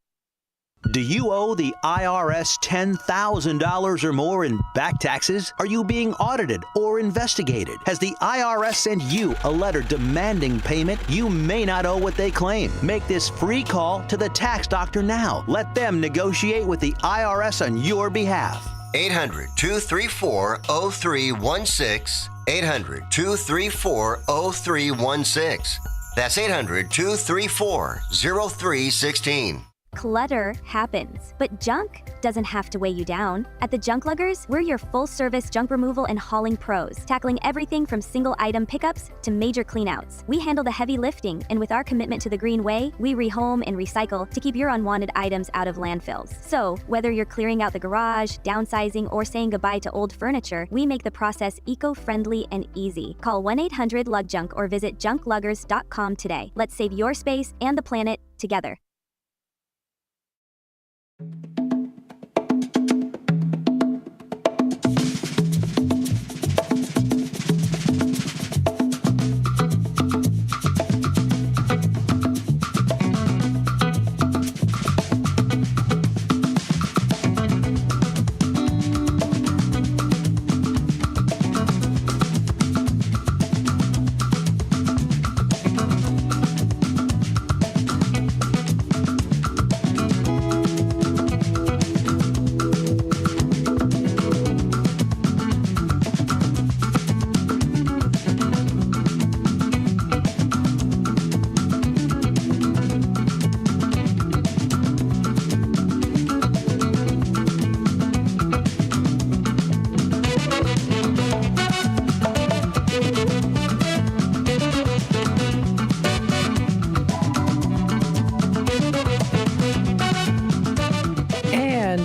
Do you owe the IRS $10,000 or more in back taxes? Are you being audited or investigated? Has the IRS sent you a letter demanding payment? You may not owe what they claim. Make this free call to the tax doctor now. Let them negotiate with the IRS on your behalf. 800-234-0316. 800-234-0316. That's 800-234-0316. Clutter happens, but junk doesn't have to weigh you down. At the Junk Luggers, we're your full-service junk removal and hauling pros, tackling everything from single-item pickups to major cleanouts. We handle the heavy lifting, and with our commitment to the green way, we rehome and recycle to keep your unwanted items out of landfills. So, whether you're clearing out the garage, downsizing, or saying goodbye to old furniture, we make the process eco-friendly and easy. Call 1-800-LUGJUNK or visit junkluggers.com today. Let's save your space and the planet together.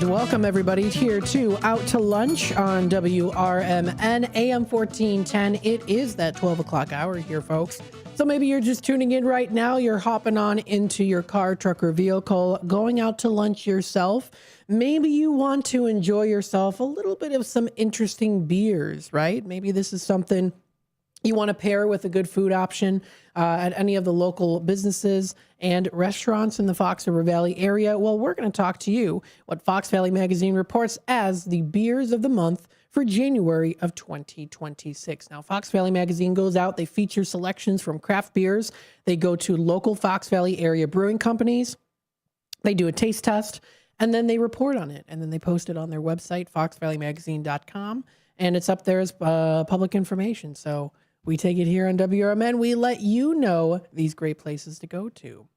Welcome, everybody, here to Out to Lunch on WRMN AM 1410. It is that 12 o'clock hour here, folks. So maybe you're just tuning in right now. You're hopping on into your car, truck, or vehicle, going out to lunch yourself. Maybe you want to enjoy yourself a little bit of some interesting beers, right? Maybe this is something you want to pair with a good food option at any of the local businesses and restaurants in the Fox River Valley area. Well, we're going to talk to you what Fox Valley Magazine reports as the beers of the month for January of 2026. Now, Fox Valley Magazine goes out. They feature selections from craft beers. They go to local Fox Valley area brewing companies. They do a taste test, and then they report on it. And then they post it on their website, foxvalleymagazine.com. And it's up there as public information. So we take it here on WRMN. We let you know these great places to go to.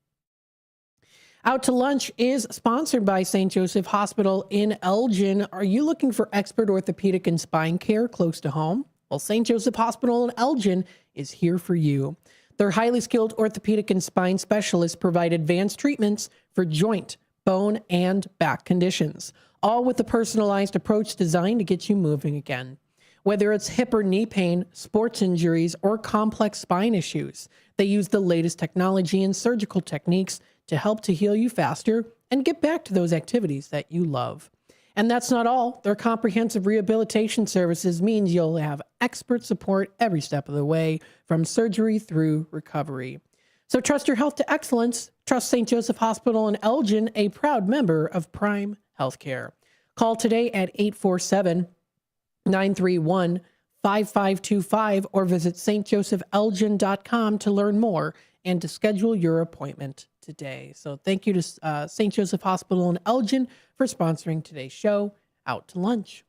Out to Lunch is sponsored by St. Joseph Hospital in Elgin. Are you looking for expert orthopedic and spine care close to home? Well, St. Joseph Hospital in Elgin is here for you. Their highly skilled orthopedic and spine specialists provide advanced treatments for joint, bone, and back conditions, all with a personalized approach designed to get you moving again. Whether it's hip or knee pain, sports injuries, or complex spine issues, they use the latest technology and surgical techniques to help to heal you faster and get back to those activities that you love. And that's not all. Their comprehensive rehabilitation services means you'll have expert support every step of the way, from surgery through recovery. So trust your health to excellence. Trust St. Joseph Hospital in Elgin, a proud member of Prime Healthcare. Call today at 847-931-5525 or visit stjosephelgin.com to learn more and to schedule your appointment today. So thank you to St. Joseph Hospital in Elgin for sponsoring today's show, Out to Lunch.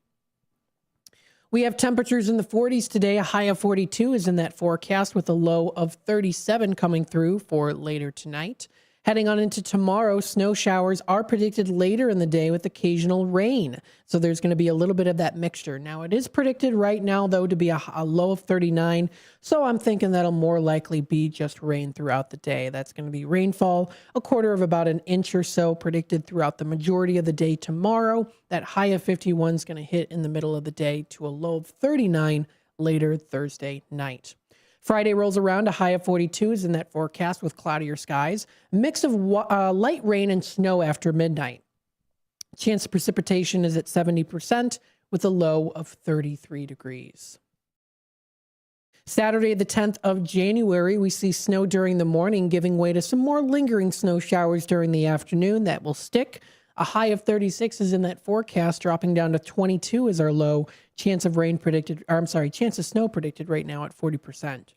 We have temperatures in the 40s today. A high of 42 is in that forecast with a low of 37 coming through for later tonight. Heading on into tomorrow, snow showers are predicted later in the day with occasional rain. So there's going to be a little bit of that mixture. Now, it is predicted right now, though, to be a low of 39. So I'm thinking that'll more likely be just rain throughout the day. That's going to be rainfall, a quarter of about an inch or so predicted throughout the majority of the day tomorrow. That high of 51 is going to hit in the middle of the day to a low of 39 later Thursday night. Friday rolls around, a high of 42 is in that forecast with cloudier skies. Mix of light rain and snow after midnight. Chance of precipitation is at 70% with a low of 33 degrees. Saturday, the 10th of January, we see snow during the morning, giving way to some more lingering snow showers during the afternoon that will stick. A high of 36 is in that forecast, dropping down to 22 is our low. Chance of snow predicted right now at 40%.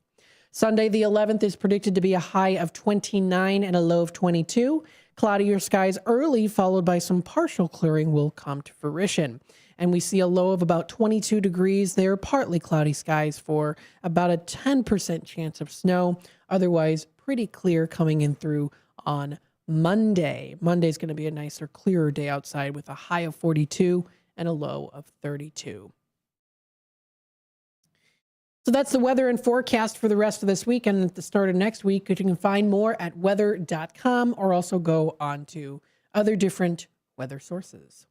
Sunday, the 11th, is predicted to be a high of 29 and a low of 22. Cloudier skies early, followed by some partial clearing, will come to fruition. And we see a low of about 22 degrees there, partly cloudy skies for about a 10% chance of snow. Otherwise, pretty clear coming in through on Monday. Monday's going to be a nicer, clearer day outside with a high of 42 and a low of 32. So that's the weather and forecast for the rest of this week. And at the start of next week, you can find more at weather.com or also go on to other different weather sources.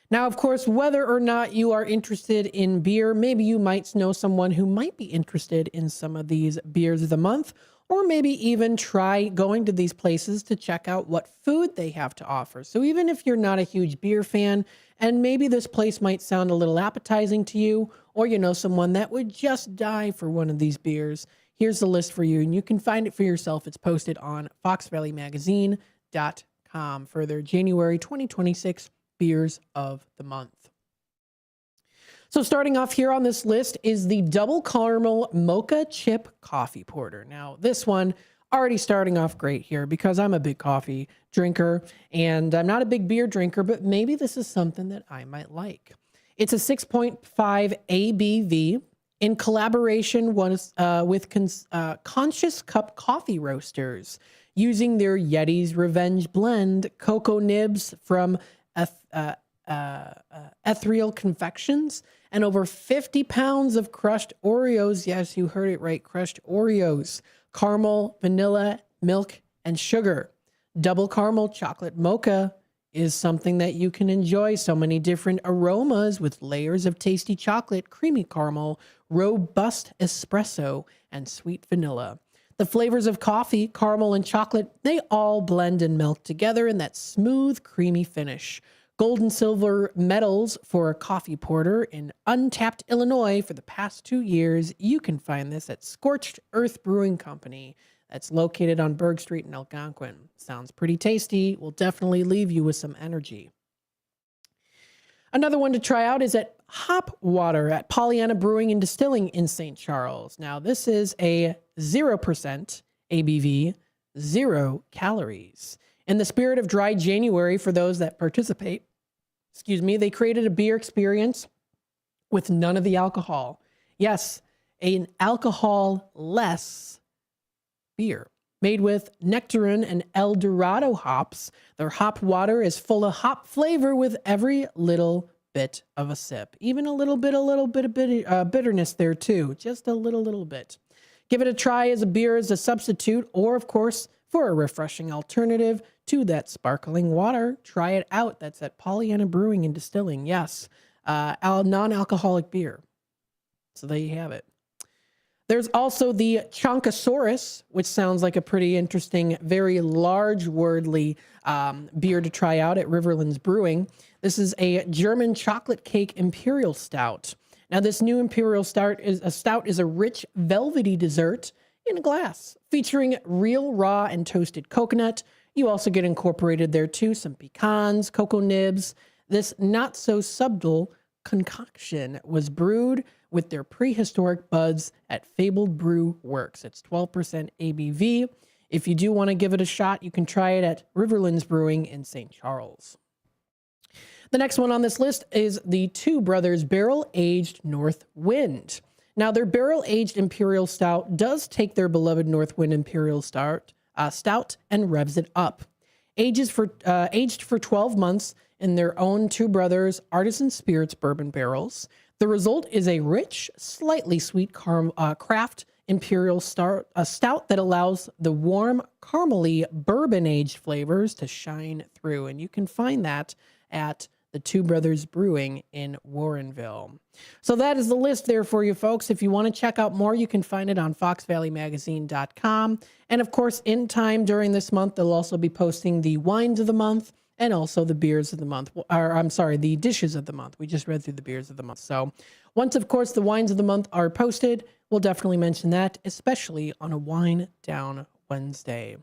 Now, of course, whether or not you are interested in beer, maybe you might know someone who might be interested in some of these beers of the month, or maybe even try going to these places to check out what food they have to offer. So even if you're not a huge beer fan, and maybe this place might sound a little appetizing to you, or you know someone that would just die for one of these beers, here's the list for you, and you can find it for yourself. It's posted on foxvalleymagazine.com for their January 2026 beers of the month. So starting off here on this list is the Double Caramel Mocha Chip Coffee Porter. Now, this one already starting off great here because I'm a big coffee drinker and I'm not a big beer drinker, but maybe this is something that I might like. It's a 6.5 ABV in collaboration with Conscious Cup Coffee Roasters using their Yeti's Revenge Blend cocoa nibs from Ethereal Confections and over 50 pounds of crushed Oreos. Yes, you heard it right. Crushed Oreos, caramel, vanilla, milk, and sugar. Double caramel chocolate mocha is something that you can enjoy. So many different aromas with layers of tasty chocolate, creamy caramel, robust espresso, and sweet vanilla. The flavors of coffee, caramel, and chocolate, they all blend and melt together in that smooth, creamy finish. Gold and silver medals for a coffee porter in Untapped, Illinois for the past 2 years. You can find this at Scorched Earth Brewing Company. That's located on Berg Street in Algonquin. Sounds pretty tasty. Will definitely leave you with some energy. Another one to try out is at Hop Water at Pollyanna Brewing and Distilling in St. Charles. Now, this is a 0% ABV, 0 calories. In the spirit of dry January for those that participate, they created a beer experience with none of the alcohol. Yes, an alcohol-less beer made with nectarine and El Dorado hops. Their hop water is full of hop flavor with every little bit of a sip. Even a little bit of bitterness there too. Just a little bit. Give it a try as a beer as a substitute, or of course, for a refreshing alternative to that sparkling water. Try it out. That's at Pollyanna Brewing and Distilling. Yes, non-alcoholic beer. So there you have it. There's also the Chonkosaurus, which sounds like a pretty interesting, very large wordly beer to try out at Riverlands Brewing. This is a German chocolate cake imperial stout. Now, this new imperial stout is a rich, velvety dessert in a glass, featuring real raw and toasted coconut. You also get incorporated there too some pecans, cocoa nibs. This not so subtle concoction was brewed with their prehistoric buds at Fabled Brew Works. It's 12% ABV. If you do want to give it a shot, you can try it at Riverlands Brewing in St. Charles. The next one on this list is the Two Brothers Barrel Aged North Wind. Now, their barrel aged imperial stout does take their beloved North Wind imperial stout stout and revs it up. Aged for 12 months in their own Two Brothers Artisan Spirits bourbon barrels. The result is a rich, slightly sweet craft imperial stout that allows the warm, caramely, bourbon-aged flavors to shine through. And you can find that at the Two Brothers Brewing in Warrenville. So that is the list there for you folks. If you want to check out more, you can find it on foxvalleymagazine.com. And of course, in time during this month, they'll also be posting the wines of the month and also the beers of the month, or I'm sorry, the dishes of the month. We just read through the beers of the month. So once, of course, the wines of the month are posted, we'll definitely mention that, especially on a Wine Down Wednesday.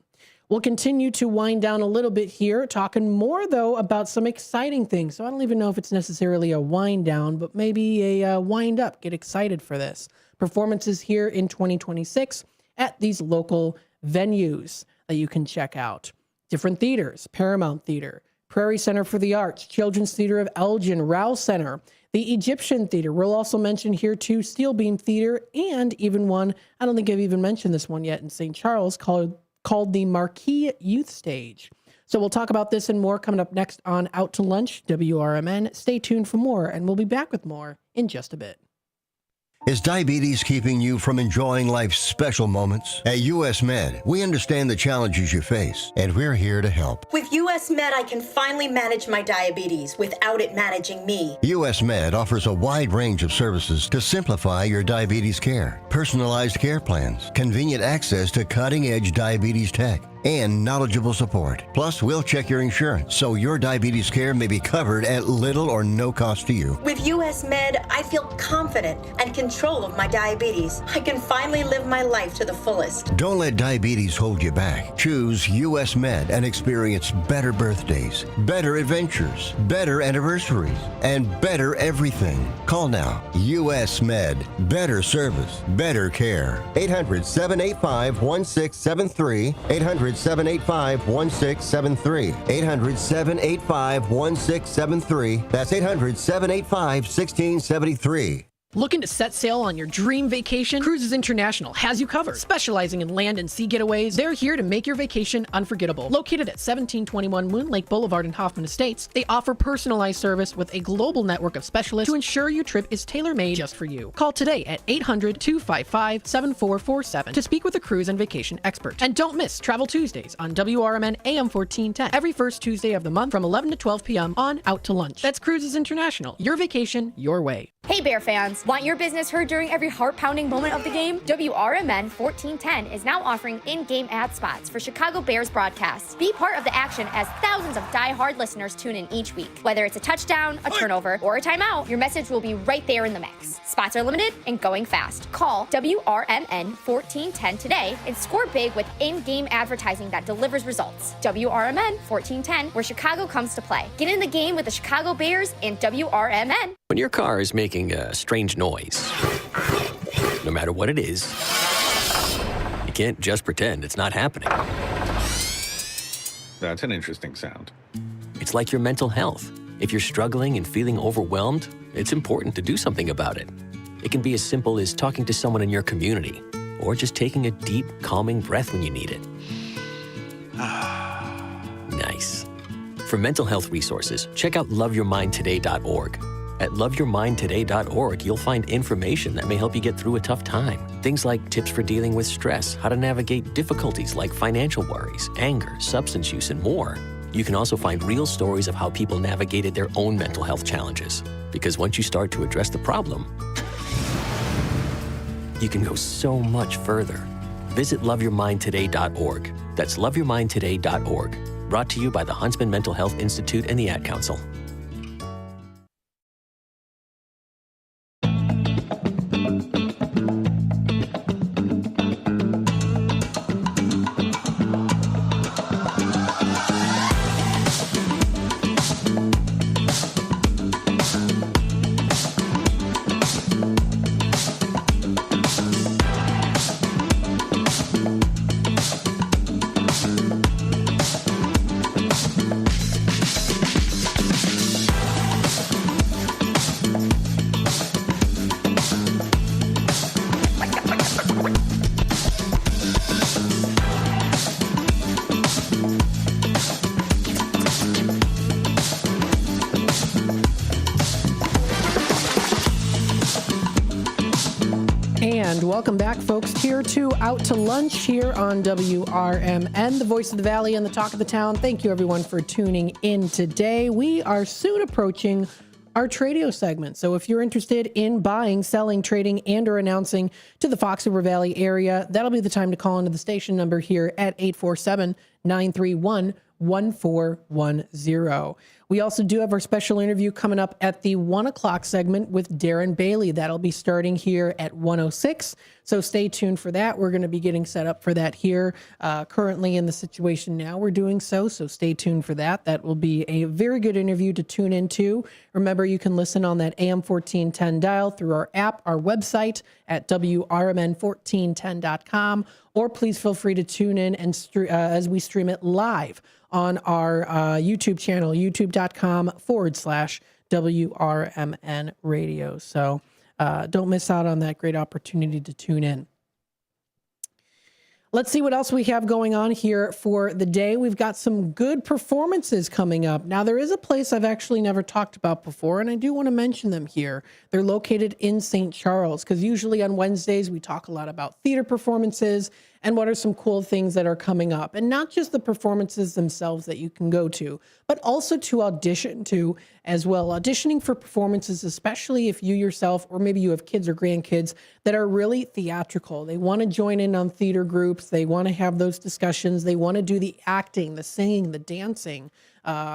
We'll continue to wind down a little bit here, talking more, though, about some exciting things. So I don't even know if it's necessarily a wind down, but maybe a wind up. Get excited for this. Performances here in 2026 at these local venues that you can check out. Different theaters: Paramount Theater, Prairie Center for the Arts, Children's Theater of Elgin, Rouse Center, the Egyptian Theater. We'll also mention here, too, Steel Beam Theater, and even one, I don't think I've even mentioned this one yet, in St. Charles, called the Marquee Youth Stage. So we'll talk about this and more coming up next on Out to Lunch, WRMN. Stay tuned for more, and we'll be back with more in just a bit. Is diabetes keeping you from enjoying life's special moments? At US Med, we understand the challenges you face, and we're here to help. With US Med, I can finally manage my diabetes without it managing me. US Med offers a wide range of services to simplify your diabetes care. Personalized care plans, convenient access to cutting-edge diabetes tech, and knowledgeable support. Plus, we'll check your insurance so your diabetes care may be covered at little or no cost to you. With US Med, I feel confident and control of my diabetes. I can finally live my life to the fullest. Don't let diabetes hold you back. Choose US Med and experience better birthdays, better adventures, better anniversaries, and better everything. Call now. US Med. Better service, better care. 800-785-1673. 800-785-1673. 800-785-1673. That's 800-785-1673. Looking to set sail on your dream vacation? Cruises International has you covered. Specializing in land and sea getaways, they're here to make your vacation unforgettable. Located at 1721 Moon Lake Boulevard in Hoffman Estates, they offer personalized service with a global network of specialists to ensure your trip is tailor-made just for you. Call today at 800-255-7447 to speak with a cruise and vacation expert. And don't miss Travel Tuesdays on WRMN AM 1410 every first Tuesday of the month from 11 to 12 p.m. on Out to Lunch. That's Cruises International. Your vacation, your way. Hey Bear fans, want your business heard during every heart-pounding moment of the game? WRMN 1410 is now offering in-game ad spots for Chicago Bears broadcasts. Be part of the action as thousands of die-hard listeners tune in each week. Whether it's a touchdown, a turnover, or a timeout, your message will be right there in the mix. Spots are limited and going fast. Call WRMN 1410 today and score big with in-game advertising that delivers results. WRMN 1410, where Chicago comes to play. Get in the game with the Chicago Bears and WRMN. When your car is making a strange noise, no matter what it is, you can't just pretend it's not happening. That's an interesting sound. It's like your mental health. If you're struggling and feeling overwhelmed, it's important to do something about it. It can be as simple as talking to someone in your community, or just taking a deep, calming breath when you need it. Nice. For mental health resources, check out loveyourmindtoday.org. At loveyourmindtoday.org, you'll find information that may help you get through a tough time. Things like tips for dealing with stress, how to navigate difficulties like financial worries, anger, substance use, and more. You can also find real stories of how people navigated their own mental health challenges. Because once you start to address the problem, you can go so much further. Visit loveyourmindtoday.org. That's loveyourmindtoday.org. Brought to you by the Huntsman Mental Health Institute and the Ad Council. And welcome back, folks, here to Out to Lunch here on WRMN, the voice of the Valley and the talk of the town. Thank you, everyone, for tuning in today. We are soon approaching our Tradio segment. So if you're interested in buying, selling, trading, and or announcing to the Fox River Valley area, that'll be the time to call into the station number here at 847-931-1410. We also do have our special interview coming up at the 1 o'clock segment with Darren Bailey. That'll be starting here at 1:06. So stay tuned for that. We're going to be getting set up for that here. Currently in the situation now, we're doing so stay tuned for that. That will be a very good interview to tune into. Remember, you can listen on that AM 1410 dial through our app, our website at WRMN1410.com, or please feel free to tune in and as we stream it live on our YouTube channel, youtube.com/WRMN radio. So don't miss out on that great opportunity to tune in. Let's see what else we have going on here for the day. We've got some good performances coming up. Now, there is a place I've actually never talked about before, and I do want to mention them here. They're located in St. Charles, because usually on Wednesdays, we talk a lot about theater performances and what are some cool things that are coming up. And not just the performances themselves that you can go to, but also to audition to as well. Auditioning for performances, especially if you yourself, or maybe you have kids or grandkids that are really theatrical. They want to join in on theater groups. They want to have those discussions. They want to do the acting, the singing, the dancing,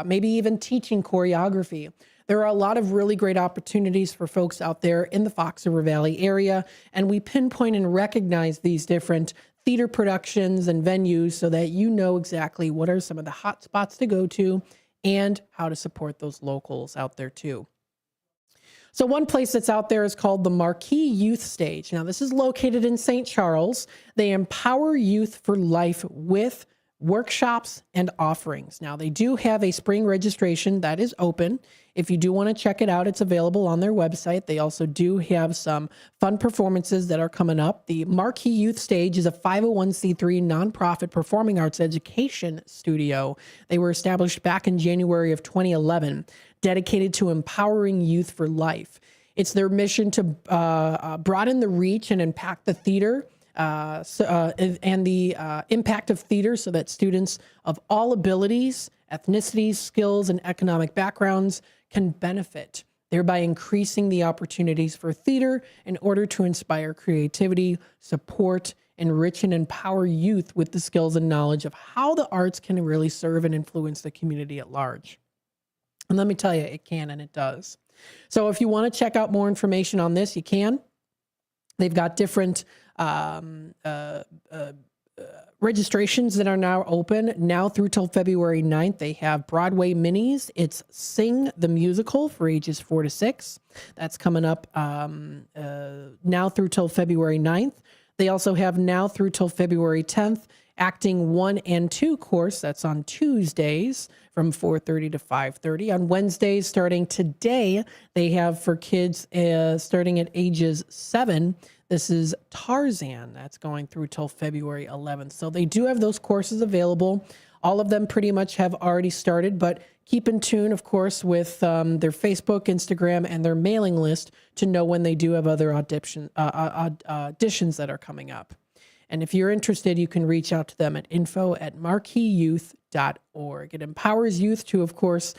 maybe even teaching choreography. There are a lot of really great opportunities for folks out there in the Fox River Valley area, and we pinpoint and recognize these different theater productions and venues so that you know exactly what are some of the hot spots to go to and how to support those locals out there too. So one place that's out there is called the Marquee Youth Stage. Now, this is located in St. Charles. They empower youth for life with workshops and offerings. Now, they do have a spring registration that is open. If you do want to check it out, it's available on their website. They also do have some fun performances that are coming up. The Marquee Youth Stage is a 501c3 nonprofit performing arts education studio. They were established back in January of 2011, dedicated to empowering youth for life. It's their mission to broaden the reach and impact the theater and the impact of theater so that students of all abilities, ethnicities, skills, and economic backgrounds can benefit, thereby increasing the opportunities for theater in order to inspire creativity, support, enrich, and empower youth with the skills and knowledge of how the arts can really serve and influence the community at large. And let me tell you, it can and it does. So if you want to check out more information on this, you can. They've got different registrations that are now open now through till February 9th. They have Broadway minis. It's Sing the Musical for ages 4 to 6. That's coming up now through till February 9th. They also have now through till February 10th Acting 1 and 2 course. That's on Tuesdays from 4:30 to 5:30. On Wednesdays, starting today, they have for kids starting at ages 7. This is Tarzan. That's going through till February 11th. So they do have those courses available. All of them pretty much have already started, but keep in tune, of course, with their Facebook, Instagram, and their mailing list to know when they do have other auditions that are coming up. And if you're interested, you can reach out to them at info@marqueeyouth.org. It empowers youth to, of course,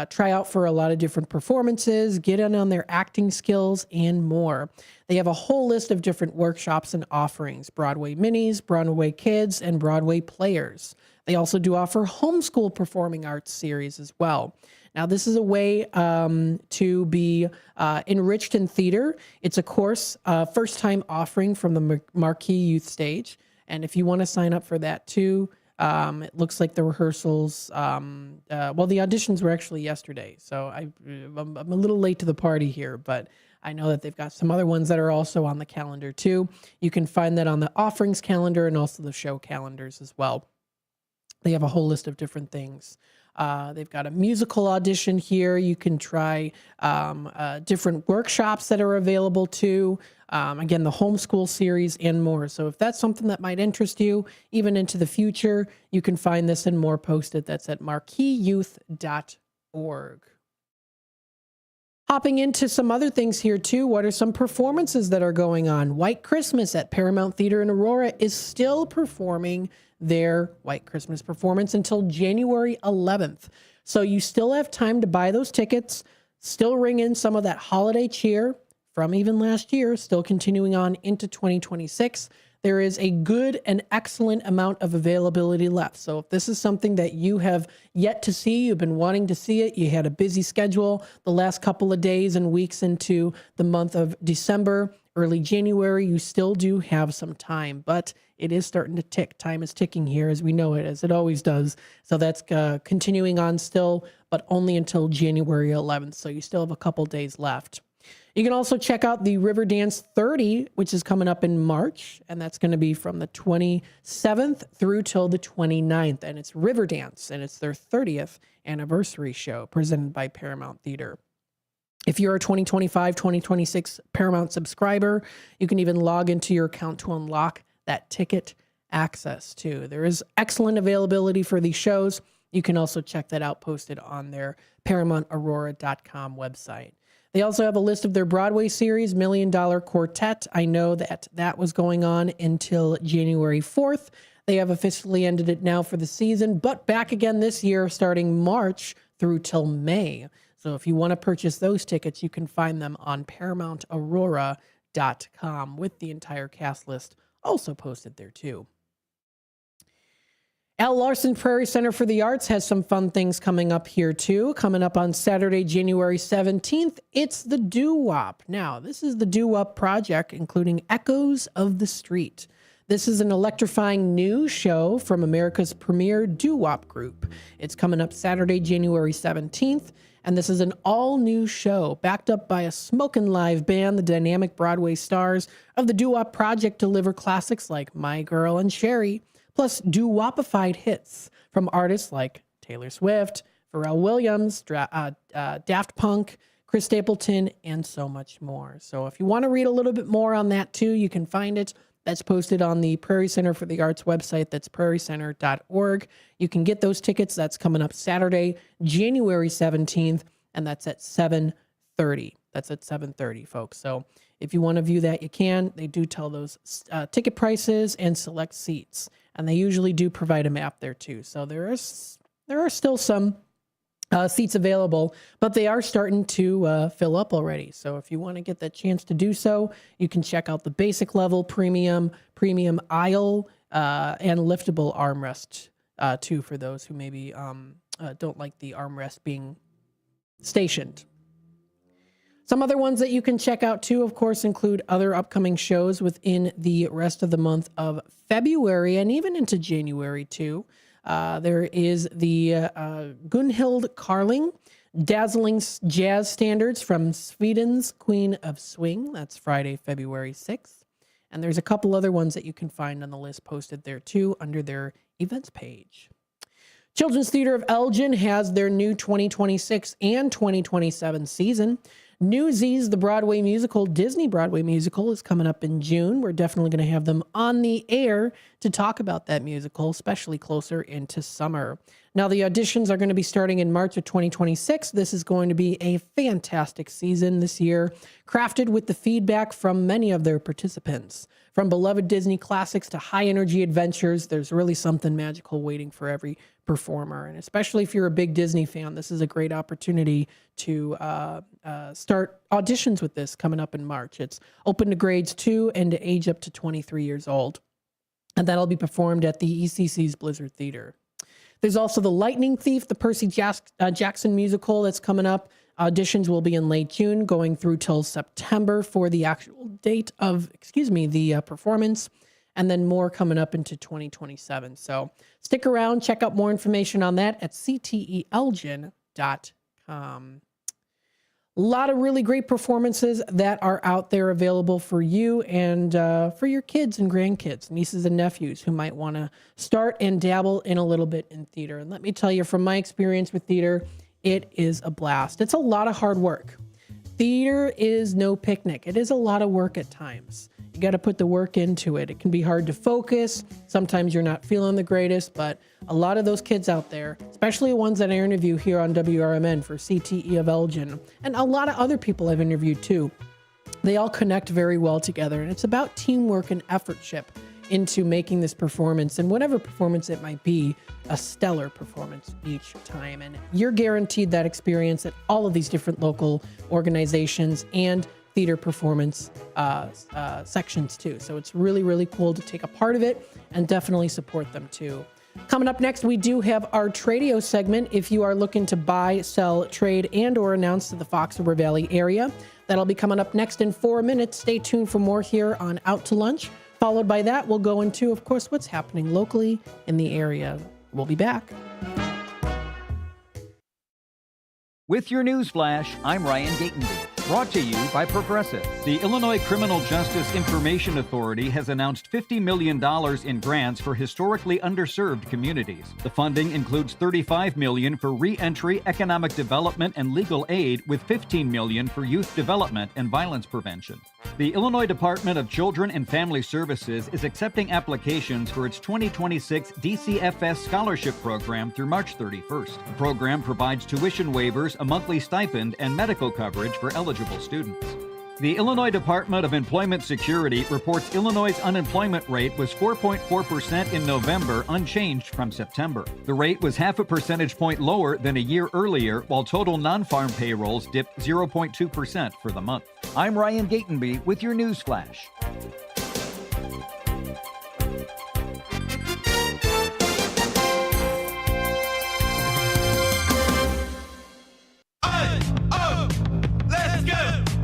try out for a lot of different performances, get in on their acting skills, and more. They have a whole list of different workshops and offerings: Broadway minis, Broadway kids, and Broadway players. They also do offer homeschool performing arts series as well. Now, this is a way to be enriched in theater. It's a course, first-time offering from the Marquee Youth Stage. And if you want to sign up for that too, it looks like the rehearsals, the auditions were actually yesterday. So I'm a little late to the party here, but I know that they've got some other ones that are also on the calendar too. You can find that on the offerings calendar and also the show calendars as well. They have a whole list of different things. They've got a musical audition here. You can try different workshops that are available too. Again, the homeschool series and more. So if that's something that might interest you, even into the future, you can find this and more posted. That's at marqueeyouth.org. Hopping into some other things here too. What are some performances that are going on? White Christmas at Paramount Theater in Aurora is still performing their White Christmas performance until January 11th. So you still have time to buy those tickets, still ring in some of that holiday cheer from even last year, still continuing on into 2026. There is a good and excellent amount of availability left. So if this is something that you have yet to see, you've been wanting to see it, you had a busy schedule the last couple of days and weeks into the month of December, early January, you still do have some time, but it is starting to tick. Time is ticking here as we know it, as it always does. So that's continuing on still, but only until January 11th. So you still have a couple days left. You can also check out the Riverdance 30, which is coming up in March, and that's going to be from the 27th through till the 29th, and it's Riverdance, and it's their 30th anniversary show presented by Paramount Theater. If you're a 2025, 2026 Paramount subscriber, you can even log into your account to unlock that ticket access too. There is excellent availability for these shows. You can also check that out posted on their ParamountAurora.com website. They also have a list of their Broadway series, $1 Million Quartet. I know that was going on until January 4th. They have officially ended it now for the season, but back again this year, starting March through till May. So if you want to purchase those tickets, you can find them on ParamountAurora.com with the entire cast list also posted there too. Al Larson Prairie Center for the Arts has some fun things coming up here too. Coming up on Saturday, January 17th, it's the Doo-Wop. Now, this is the Doo-Wop project, including Echoes of the Street. This is an electrifying new show from America's premier doo-wop group. It's coming up Saturday, January 17th, and this is an all-new show backed up by a smoking live band. The dynamic Broadway stars of the Doo-Wop project deliver classics like My Girl and Sherry, plus doo-wopified hits from artists like Taylor Swift, Pharrell Williams, Daft Punk, Chris Stapleton, and so much more. So if you want to read a little bit more on that too, you can find it. That's posted on the Prairie Center for the Arts website. That's prairiecenter.org. You can get those tickets. That's coming up Saturday, January 17th, and that's at 7:30. That's at 7:30, folks. So if you want to view that, you can. They do tell those ticket prices and select seats. And they usually do provide a map there too. So there are still some seats available, but they are starting to fill up already. So if you want to get that chance to do so, you can check out the basic level, premium aisle, and liftable armrest too for those who maybe don't like the armrest being stationed. Some other ones that you can check out too, of course, include other upcoming shows within the rest of the month of February and even into January too. There is the Gunhild Carling, dazzling jazz standards from Sweden's Queen of Swing. That's Friday, February 6th. And there's a couple other ones that you can find on the list posted there too under their events page. Children's Theater of Elgin has their new 2026 and 2027 season. Newsies, the Broadway musical, Disney Broadway musical, is coming up in June. We're definitely going to have them on the air to talk about that musical, especially closer into summer. Now, the auditions are going to be starting in March of 2026. This is going to be a fantastic season this year, crafted with the feedback from many of their participants. From beloved Disney classics to high-energy adventures, there's really something magical waiting for every performer. And especially if you're a big Disney fan, this is a great opportunity to start auditions with this coming up in March. It's open to grades 2 and to age up to 23 years old. And that'll be performed at the ECC's Blizzard Theater. There's also The Lightning Thief, the Percy Jackson musical that's coming up. Auditions will be in late June, going through till September for the actual date of, the performance, and then more coming up into 2027. So stick around, check out more information on that at cteelgin.com. A lot of really great performances that are out there available for you and for your kids and grandkids, nieces and nephews who might want to start and dabble in a little bit in theater. And let me tell you, from my experience with theater, it is a blast. It's a lot of hard work. Theater is no picnic. It is a lot of work at times. You got to put the work into it. It can be hard to focus. Sometimes you're not feeling the greatest, but a lot of those kids out there, especially ones that I interview here on WRMN for CTE of Elgin, and a lot of other people I've interviewed too, they all connect very well together. And it's about teamwork and effortship into making this performance, and whatever performance it might be, a stellar performance each time. And you're guaranteed that experience at all of these different local organizations and theater performance sections too. So it's really, really cool to take a part of it and definitely support them too. Coming up next, we do have our Tradio segment. If you are looking to buy, sell, trade, and or announce to the Fox River Valley area, that'll be coming up next in 4 minutes. Stay tuned for more here on Out to Lunch. Followed by that, we'll go into, of course, what's happening locally in the area. We'll be back. With your news flash, I'm Ryan Gatenby. Brought to you by Progressive. The Illinois Criminal Justice Information Authority has announced $50 million in grants for historically underserved communities. The funding includes $35 million for re-entry, economic development, and legal aid, with $15 million for youth development and violence prevention. The Illinois Department of Children and Family Services is accepting applications for its 2026 DCFS Scholarship Program through March 31st. The program provides tuition waivers, a monthly stipend, and medical coverage for eligible students. The Illinois Department of Employment Security reports Illinois' unemployment rate was 4.4% in November, unchanged from September. The rate was half a percentage point lower than a year earlier, while total non-farm payrolls dipped 0.2% for the month. I'm Ryan Gatenby with your news flash.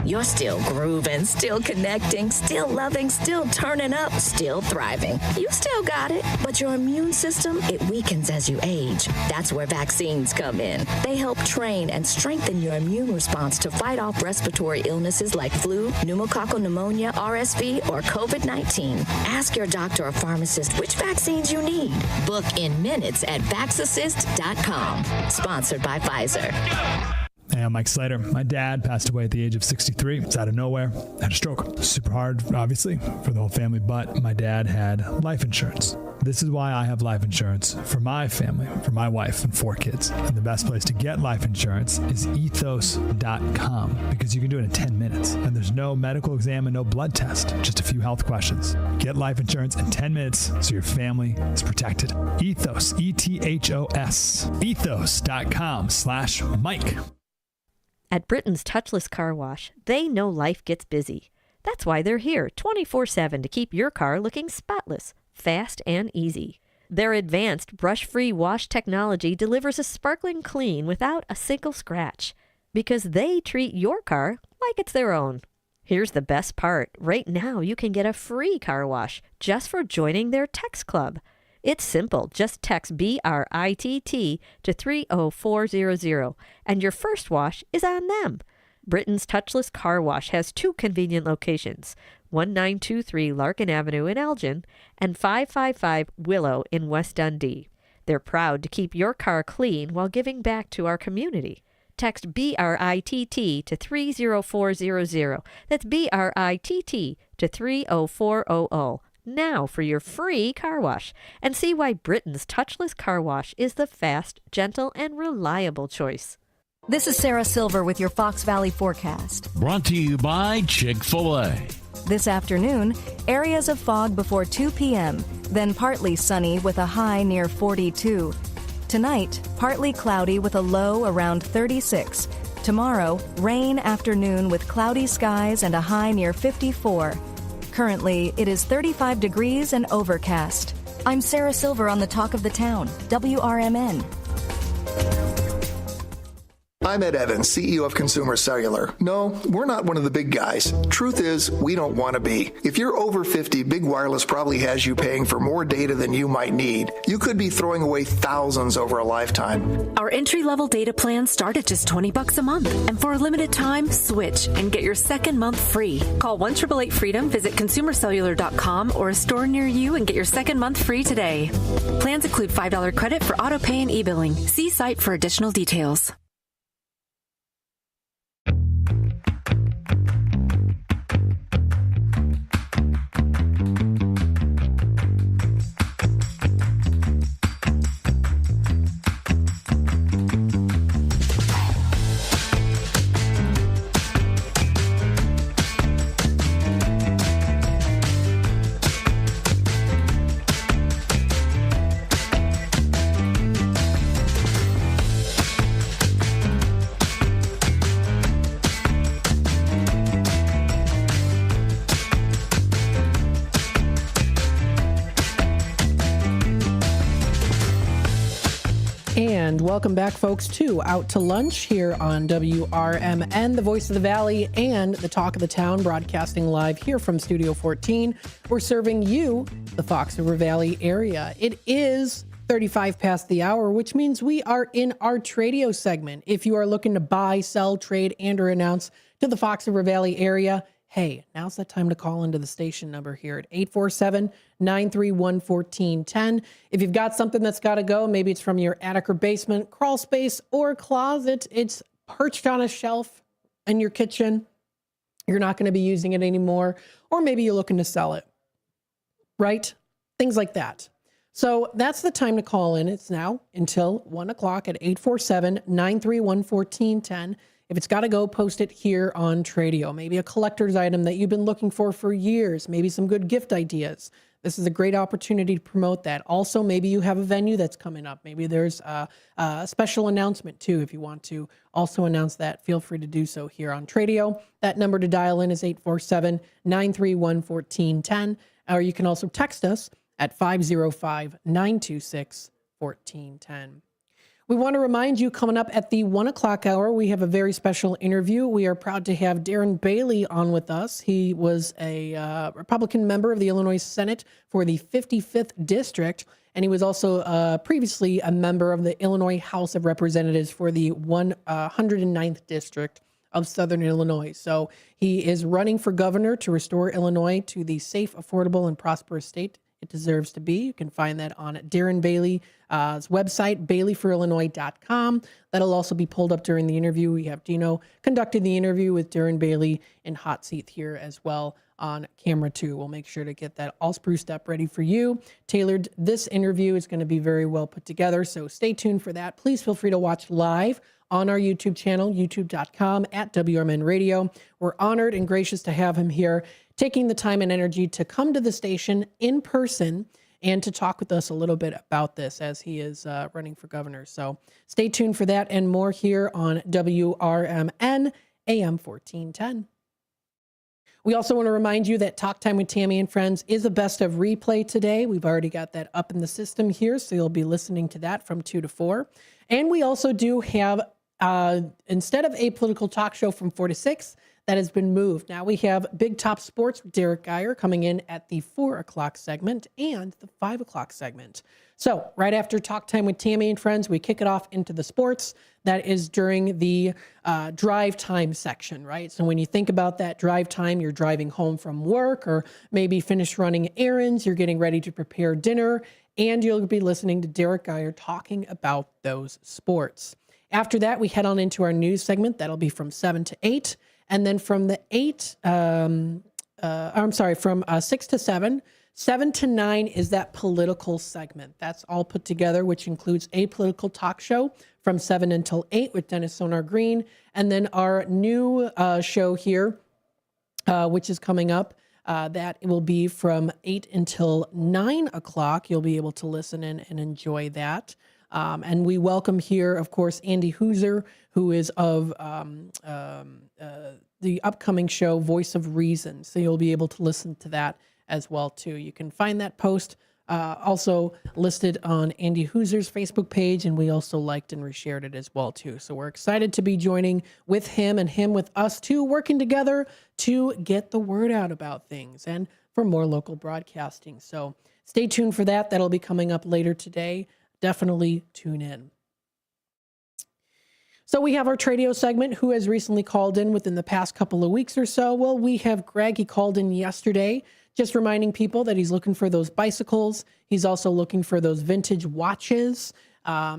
You're still grooving, still connecting, still loving, still turning up, still thriving. You still got it, but your immune system, it weakens as you age. That's where vaccines come in. They help train and strengthen your immune response to fight off respiratory illnesses like flu, pneumococcal pneumonia, RSV, or COVID-19. Ask your doctor or pharmacist which vaccines you need. Book in minutes at vaxassist.com. Sponsored by Pfizer. Hey, I'm Mike Slater. My dad passed away at the age of 63. It's out of nowhere. Had a stroke. Super hard, obviously, for the whole family, but my dad had life insurance. This is why I have life insurance for my family, for my wife and 4 kids. And the best place to get life insurance is ethos.com, because you can do it in 10 minutes. And there's no medical exam and no blood test, just a few health questions. Get life insurance in 10 minutes so your family is protected. Ethos, E-T-H-O-S, ethos.com/Mike. At Britain's Touchless Car Wash, they know life gets busy. That's why they're here 24/7 to keep your car looking spotless, fast, and easy. Their advanced brush-free wash technology delivers a sparkling clean without a single scratch, because they treat your car like it's their own. Here's the best part. Right now, you can get a free car wash just for joining their text club. It's simple. Just text BRITT to 30400, and your first wash is on them. Britain's Touchless Car Wash has 2 convenient locations, 1923 Larkin Avenue in Elgin and 555 Willow in West Dundee. They're proud to keep your car clean while giving back to our community. Text BRITT to 30400. That's BRITT to 30400. Now for your free car wash, and see why Britain's Touchless Car Wash is the fast, gentle, and reliable choice. This is Sarah Silver with your Fox Valley forecast. Brought to you by Chick-fil-A. This afternoon, areas of fog before 2 p.m., then partly sunny with a high near 42. Tonight, partly cloudy with a low around 36. Tomorrow, rain afternoon with cloudy skies and a high near 54. Currently, it is 35 degrees and overcast. I'm Sarah Silver on the Talk of the Town, WRMN. I'm Ed Evans, CEO of Consumer Cellular. No, we're not one of the big guys. Truth is, we don't want to be. If you're over 50, Big Wireless probably has you paying for more data than you might need. You could be throwing away thousands over a lifetime. Our entry-level data plans start at just $20 a month. And for a limited time, switch and get your second month free. Call 1-888-FREEDOM, visit consumercellular.com or a store near you and get your second month free today. Plans include $5 credit for auto pay and e-billing. See site for additional details. welcome back, folks, to Out to Lunch here on WRMN, the voice of the Valley and the talk of the town, broadcasting live here from Studio 14. We're serving you, the Fox River Valley area. It is 35 past the hour, which means we are in our Tradio segment. If you are looking to buy, sell, trade, and or announce to the Fox River Valley area, hey, now's the time to call into the station number here at 847-931-1410. If you've got something that's got to go, maybe it's from your attic or basement, crawl space, or closet, it's perched on a shelf in your kitchen, you're not going to be using it anymore, or maybe you're looking to sell it, right? Things like that. So that's the time to call in. It's now until 1 o'clock at 847-931-1410. If it's got to go, post it here on Tradio. Maybe a collector's item that you've been looking for years. Maybe some good gift ideas. This is a great opportunity to promote that. Also, maybe you have a venue that's coming up. Maybe there's a special announcement, too. If you want to also announce that, feel free to do so here on Tradio. That number to dial in is 847-931-1410. Or you can also text us at 505-926-1410. We want to remind you, coming up at the 1 o'clock hour, we have a very special interview. We are proud to have Darren Bailey on with us. He was a Republican member of the Illinois Senate for the 55th District, and he was also previously a member of the Illinois House of Representatives for the 109th District of Southern Illinois. So he is running for governor to restore Illinois to the safe, affordable, and prosperous state it deserves to be. You can find that on Darren Bailey's website, baileyforillinois.com. That'll also be pulled up during the interview. We have Dino conducting the interview with Darren Bailey in hot seat here as well on camera too. We'll make sure to get that all spruced up ready for you. Tailored, this interview is going to be very well put together, so stay tuned for that. Please feel free to watch live on our YouTube channel, youtube.com at WRMN Radio. We're honored and gracious to have him here, taking the time and energy to come to the station in person and to talk with us a little bit about this as he is running for governor. So stay tuned for that and more here on WRMN AM 1410. We also want to remind you that Talk Time with Tammy and Friends is a best of replay today. We've already got that up in the system here, so you'll be listening to that from 2 to 4. And we also do have, instead of a political talk show from 4 to 6, that has been moved. Now we have Big Top Sports with Derek Geyer coming in at the 4 o'clock segment and the 5 o'clock segment. So right after Talk Time with Tammy and Friends, we kick it off into the sports. That is during the drive time section, right? So when you think about that drive time, you're driving home from work or maybe finish running errands, you're getting ready to prepare dinner, and you'll be listening to Derek Geyer talking about those sports. After that, we head on into our news segment. That'll be from 7 to 8. And then from the 6 to 7, 7 to 9 is that political segment. That's all put together, which includes a political talk show from 7 until 8 with Dennis Sonar Green. And then our new show here, which is coming up, that will be from 8 until 9 o'clock. You'll be able to listen in and enjoy that. And we welcome here, of course, Andy Hooser, who is of the upcoming show, Voice of Reason. So you'll be able to listen to that as well, too. You can find that post also listed on Andy Hooser's Facebook page, and we also liked and reshared it as well, too. So we're excited to be joining with him and him with us, too, working together to get the word out about things and for more local broadcasting. So stay tuned for that. That'll be coming up later today. Definitely tune in. So we have our Tradio segment. Who has recently called in within the past couple of weeks or so? Well, we have Greg. He called in yesterday, just reminding people that he's looking for those bicycles. He's also looking for those vintage watches.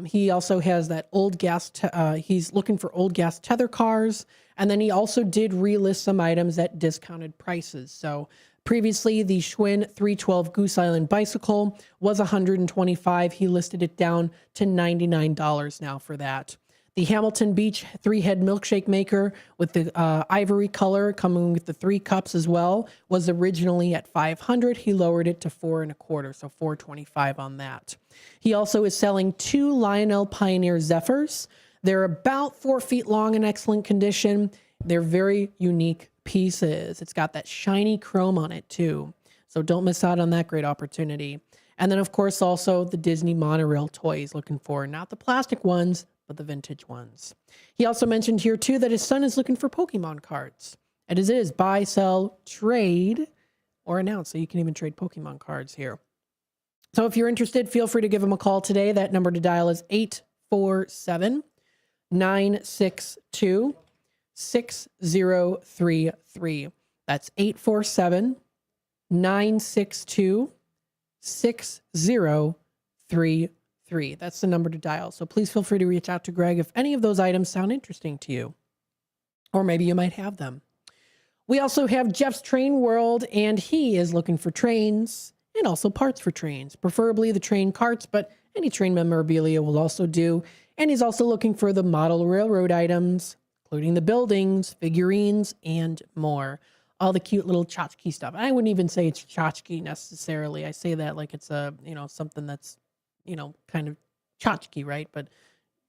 He also has that old gas. He's looking for old gas tether cars. And then he also did relist some items at discounted prices. So previously, the Schwinn 312 Goose Island bicycle was $125. He listed it down to $99 now for that. The Hamilton Beach 3-head milkshake maker with the ivory color coming with the 3 cups as well was originally at $500. He lowered it to $425, so $425 on that. He also is selling 2 Lionel Pioneer Zephyrs. They're about 4 feet long in excellent condition. They're very unique pieces. It's got that shiny chrome on it too. So don't miss out on that great opportunity. And then, of course, also the Disney monorail toys, looking for not the plastic ones, but the vintage ones. He also mentioned here, too, that his son is looking for Pokemon cards. And it is buy, sell, trade, or announce. So you can even trade Pokemon cards here. So if you're interested, feel free to give him a call today. That number to dial is 847-962-6033. That's 847-962-6033. That's the number to dial. So please feel free to reach out to Greg if any of those items sound interesting to you. Or maybe you might have them. We also have Jeff's Train World, and he is looking for trains and also parts for trains, preferably the train carts, but any train memorabilia will also do. And he's also looking for the model railroad items, including the buildings, figurines, and more. All the cute little tchotchke stuff. I wouldn't even say it's tchotchke necessarily. I say that like it's a, something that's, kind of tchotchke, right? But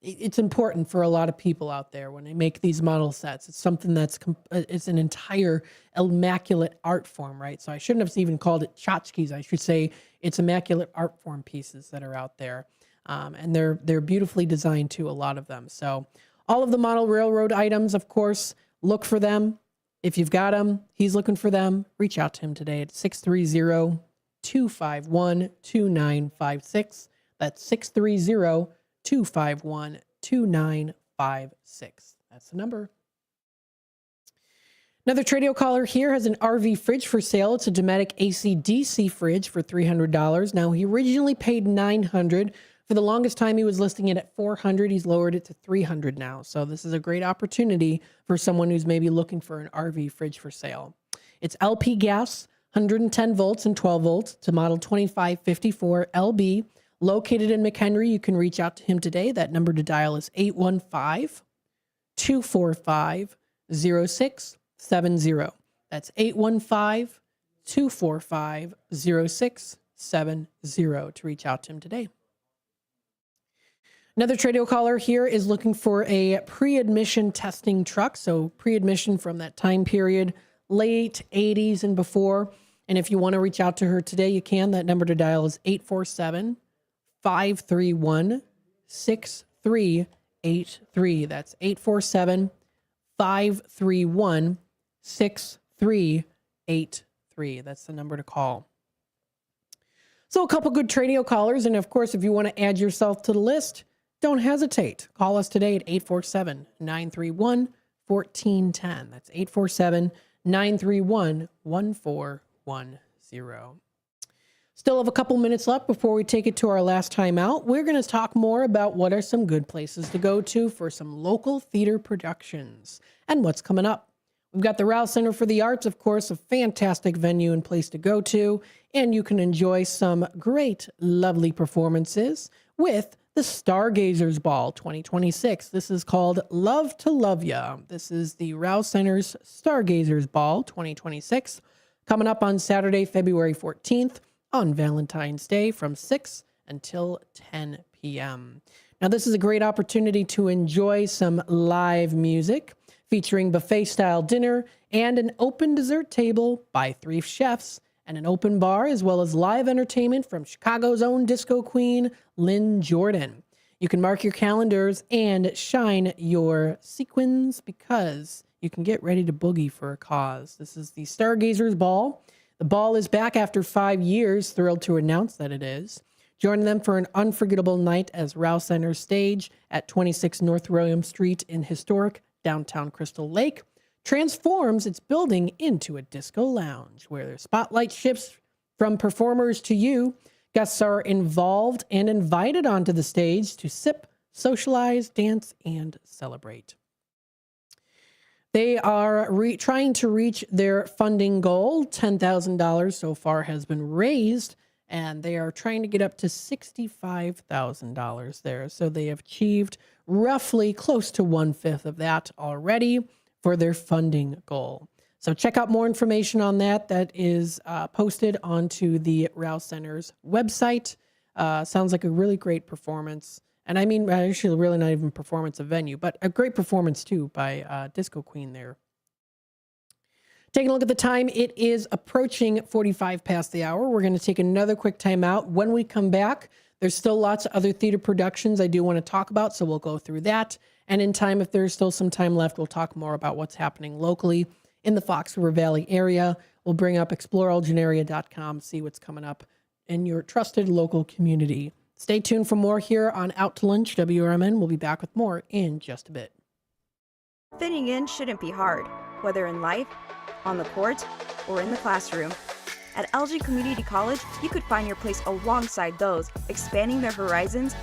it's important for a lot of people out there when they make these model sets. It's something that's, it's an entire immaculate art form, right? So I shouldn't have even called it tchotchkes. I should say it's immaculate art form pieces that are out there. And they're beautifully designed too, a lot of them. So all of the model railroad items, of course, look for them. If you've got them, he's looking for them, reach out to him today at 630-251-2956. That's 630-251-2956. That's the number. Another Tradio caller here has an RV fridge for sale. It's a Dometic AC/DC fridge for $300. Now, he originally paid $900. For the longest time, he was listing it at $400. He's lowered it to $300 now. So this is a great opportunity for someone who's maybe looking for an RV fridge for sale. It's LP gas, 110 volts and 12 volts. It's a model 2554 LB. Located in McHenry, you can reach out to him today. That number to dial is 815-245-0670. That's 815-245-0670 to reach out to him today. Another Tradio caller here is looking for a pre-admission testing truck. So pre-admission from that time period, late 80s and before. And if you want to reach out to her today, you can. That number to dial is 847-531-6383. That's 847-531-6383. That's the number to call. So a couple good Tradio callers. And of course, if you want to add yourself to the list, don't hesitate. Call us today at 847-931-1410. That's 847-931-1410. Still have a couple minutes left before we take it to our last time out. We're going to talk more about what are some good places to go to for some local theater productions and what's coming up. We've got the Rouse Center for the Arts, of course, a fantastic venue and place to go to, and you can enjoy some great, lovely performances with the Stargazers Ball 2026. This is called Love to Love Ya. This is the Rouse Center's Stargazers Ball 2026, coming up on Saturday, February 14th on Valentine's Day from 6 until 10 p.m. Now, this is a great opportunity to enjoy some live music featuring buffet-style dinner and an open dessert table by 3 chefs and an open bar, as well as live entertainment from Chicago's own disco queen, Lynn Jordan. You can mark your calendars and shine your sequins because you can get ready to boogie for a cause. This is the Stargazers Ball. The ball is back after 5 years. Thrilled to announce that it is. Join them for an unforgettable night as Rouse Center stage at 26 North William Street in historic downtown Crystal Lake transforms its building into a disco lounge where the spotlight shifts from performers to you. Guests are involved and invited onto the stage to sip, socialize, dance, and celebrate. They are trying to reach their funding goal. $10,000 so far has been raised, and they are trying to get up to $65,000 there. So they have achieved roughly close to 1/5 of that already for their funding goal. So check out more information on that. That is posted onto the Rouse Center's website. Sounds like a really great performance. And I mean, actually really not even performance, a venue, but a great performance too by Disco Queen there. Taking a look at the time, it is approaching 45 past the hour. We're going to take another quick time out. When we come back, there's still lots of other theater productions I do want to talk about, so we'll go through that. And in time, if there's still some time left, we'll talk more about what's happening locally in the Fox River Valley area. We'll bring up exploreelginarea.com, see what's coming up in your trusted local community. Stay tuned for more here on Out to Lunch, WRMN. We'll be back with more in just a bit. Fitting in shouldn't be hard, whether in life, on the court, or in the classroom. At Elgin Community College, you could find your place alongside those expanding their horizons,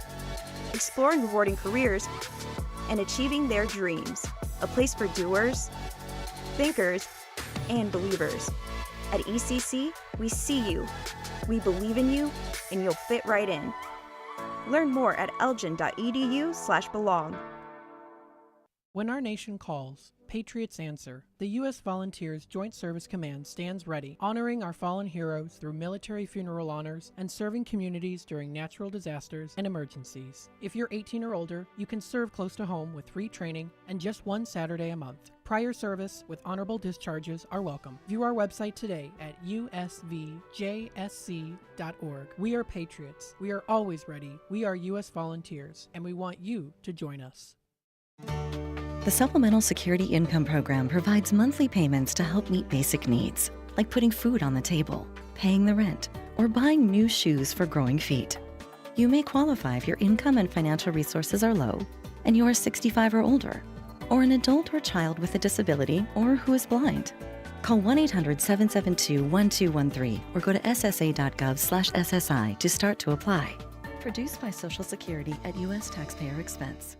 exploring rewarding careers, and achieving their dreams. A place for doers, thinkers, and believers. At ECC, we see you, we believe in you, and you'll fit right in. Learn more at elgin.edu/belong. When our nation calls, patriots answer. The U.S. Volunteers Joint Service Command stands ready, honoring our fallen heroes through military funeral honors and serving communities during natural disasters and emergencies. If you're 18 or older, you can serve close to home with free training and just one Saturday a month. Prior service with honorable discharges are welcome. View our website today at usvjsc.org. We are patriots. We are always ready. We are U.S. Volunteers, and we want you to join us. The Supplemental Security Income Program provides monthly payments to help meet basic needs, like putting food on the table, paying the rent, or buying new shoes for growing feet. You may qualify if your income and financial resources are low, and you are 65 or older, or an adult or child with a disability, or who is blind. Call 1-800-772-1213 or go to ssa.gov/SSI to start to apply. Produced by Social Security at U.S. taxpayer expense.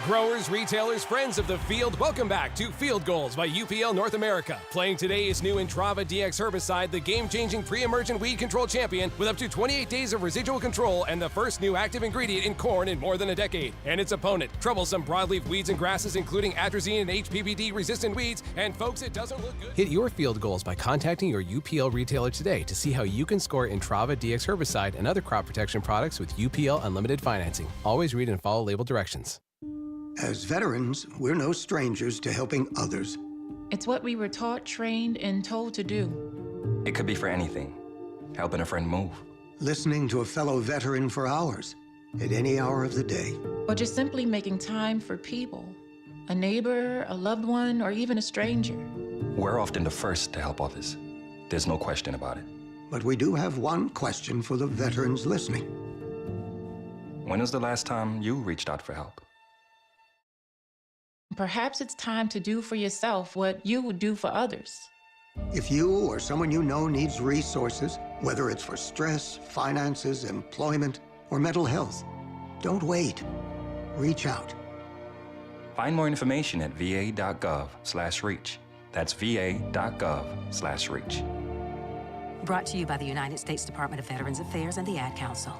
Growers, retailers, friends of the field, welcome back to Field Goals by UPL North America. Playing today is new Intrava DX herbicide, the game-changing pre-emergent weed control champion with up to 28 days of residual control and the first new active ingredient in corn in more than a decade. And its opponent, troublesome broadleaf weeds and grasses, including atrazine and HPPD-resistant weeds. And folks, it doesn't look good. Hit your field goals by contacting your UPL retailer today to see how you can score Intrava DX herbicide and other crop protection products with UPL Unlimited Financing. Always read and follow label directions. As veterans, we're no strangers to helping others. It's what we were taught, trained, and told to do. It could be for anything. Helping a friend move. Listening to a fellow veteran for hours, at any hour of the day. Or just simply making time for people. A neighbor, a loved one, or even a stranger. We're often the first to help others. There's no question about it. But we do have one question for the veterans listening. When was the last time you reached out for help? Perhaps it's time to do for yourself what you would do for others. If you or someone you know needs resources, whether it's for stress, finances, employment, or mental health, don't wait. Reach out. Find more information at va.gov/reach. That's va.gov/reach. Brought to you by the United States Department of Veterans Affairs and the Ad Council.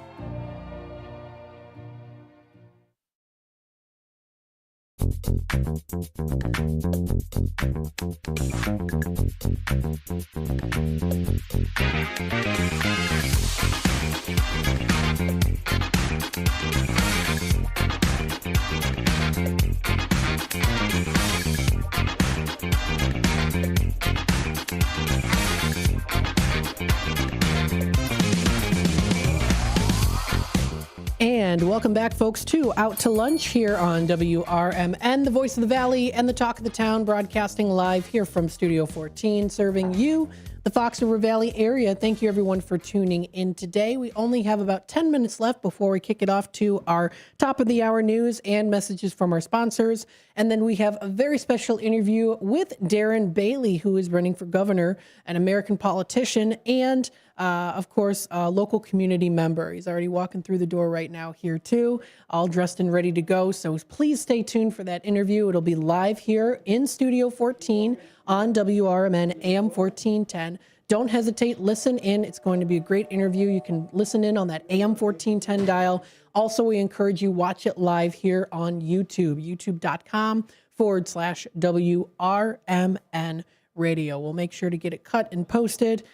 And welcome back, folks, to Out to Lunch here on WRMN, the voice of the Valley and the talk of the town, broadcasting live here from Studio 14, serving you, the Fox River Valley area. Thank you, everyone, for tuning in today. We only have about 10 minutes left before we kick it off to our top of the hour news and messages from our sponsors. And then we have a very special interview with Darren Bailey, who is running for governor, an American politician, and of course, a local community member. He's already walking through the door right now here too, all dressed and ready to go. So please stay tuned for that interview. It'll be live here in Studio 14 on WRMN AM 1410. Don't hesitate, listen in. It's going to be a great interview. You can listen in on that AM 1410 dial. Also, we encourage you watch it live here on YouTube, youtube.com/WRMN radio. We'll make sure to get it cut and posted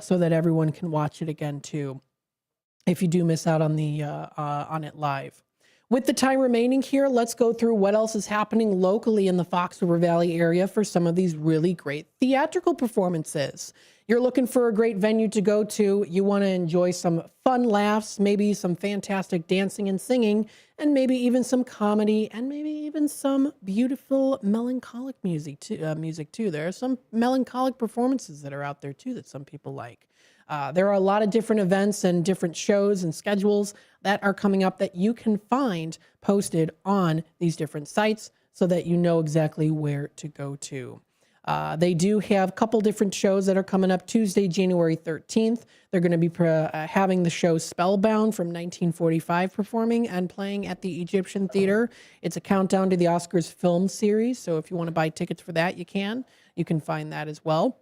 so that everyone can watch it again too, if you do miss out on the on it live. With the time remaining here, let's go through what else is happening locally in the Fox River Valley area for some of these really great theatrical performances. You're looking for a great venue to go to. You want to enjoy some fun laughs, maybe some fantastic dancing and singing, and maybe even some comedy, and maybe even some beautiful melancholic music too. There are some melancholic performances that are out there too that some people like. There are a lot of different events and different shows and schedules that are coming up that you can find posted on these different sites so that you know exactly where to go to. They do have a couple different shows that are coming up. Tuesday, January 13th, they're going to be having the show Spellbound from 1945 performing and playing at the Egyptian Theater. It's a countdown to the Oscars film series, so if you want to buy tickets for that, you can. You can find that as well.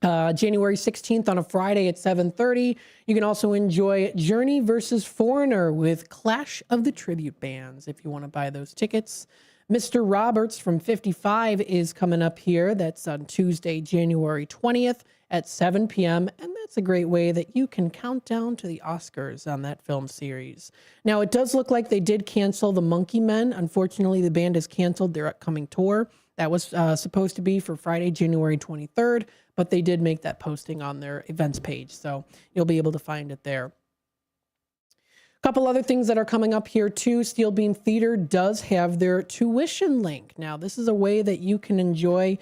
January 16th on a Friday at 7:30. You can also enjoy Journey versus Foreigner with Clash of the Tribute Bands if you want to buy those tickets. Mr. Roberts from 55 is coming up here. That's on Tuesday, January 20th at 7 p.m. And that's a great way that you can count down to the Oscars on that film series. Now, it does look like they did cancel the Monkey Men. Unfortunately, the band has canceled their upcoming tour. That was supposed to be for Friday, January 23rd, but they did make that posting on their events page, so you'll be able to find it there. A couple other things that are coming up here too. Steel Beam Theater does have their tuition link. Now, this is a way that you can enjoy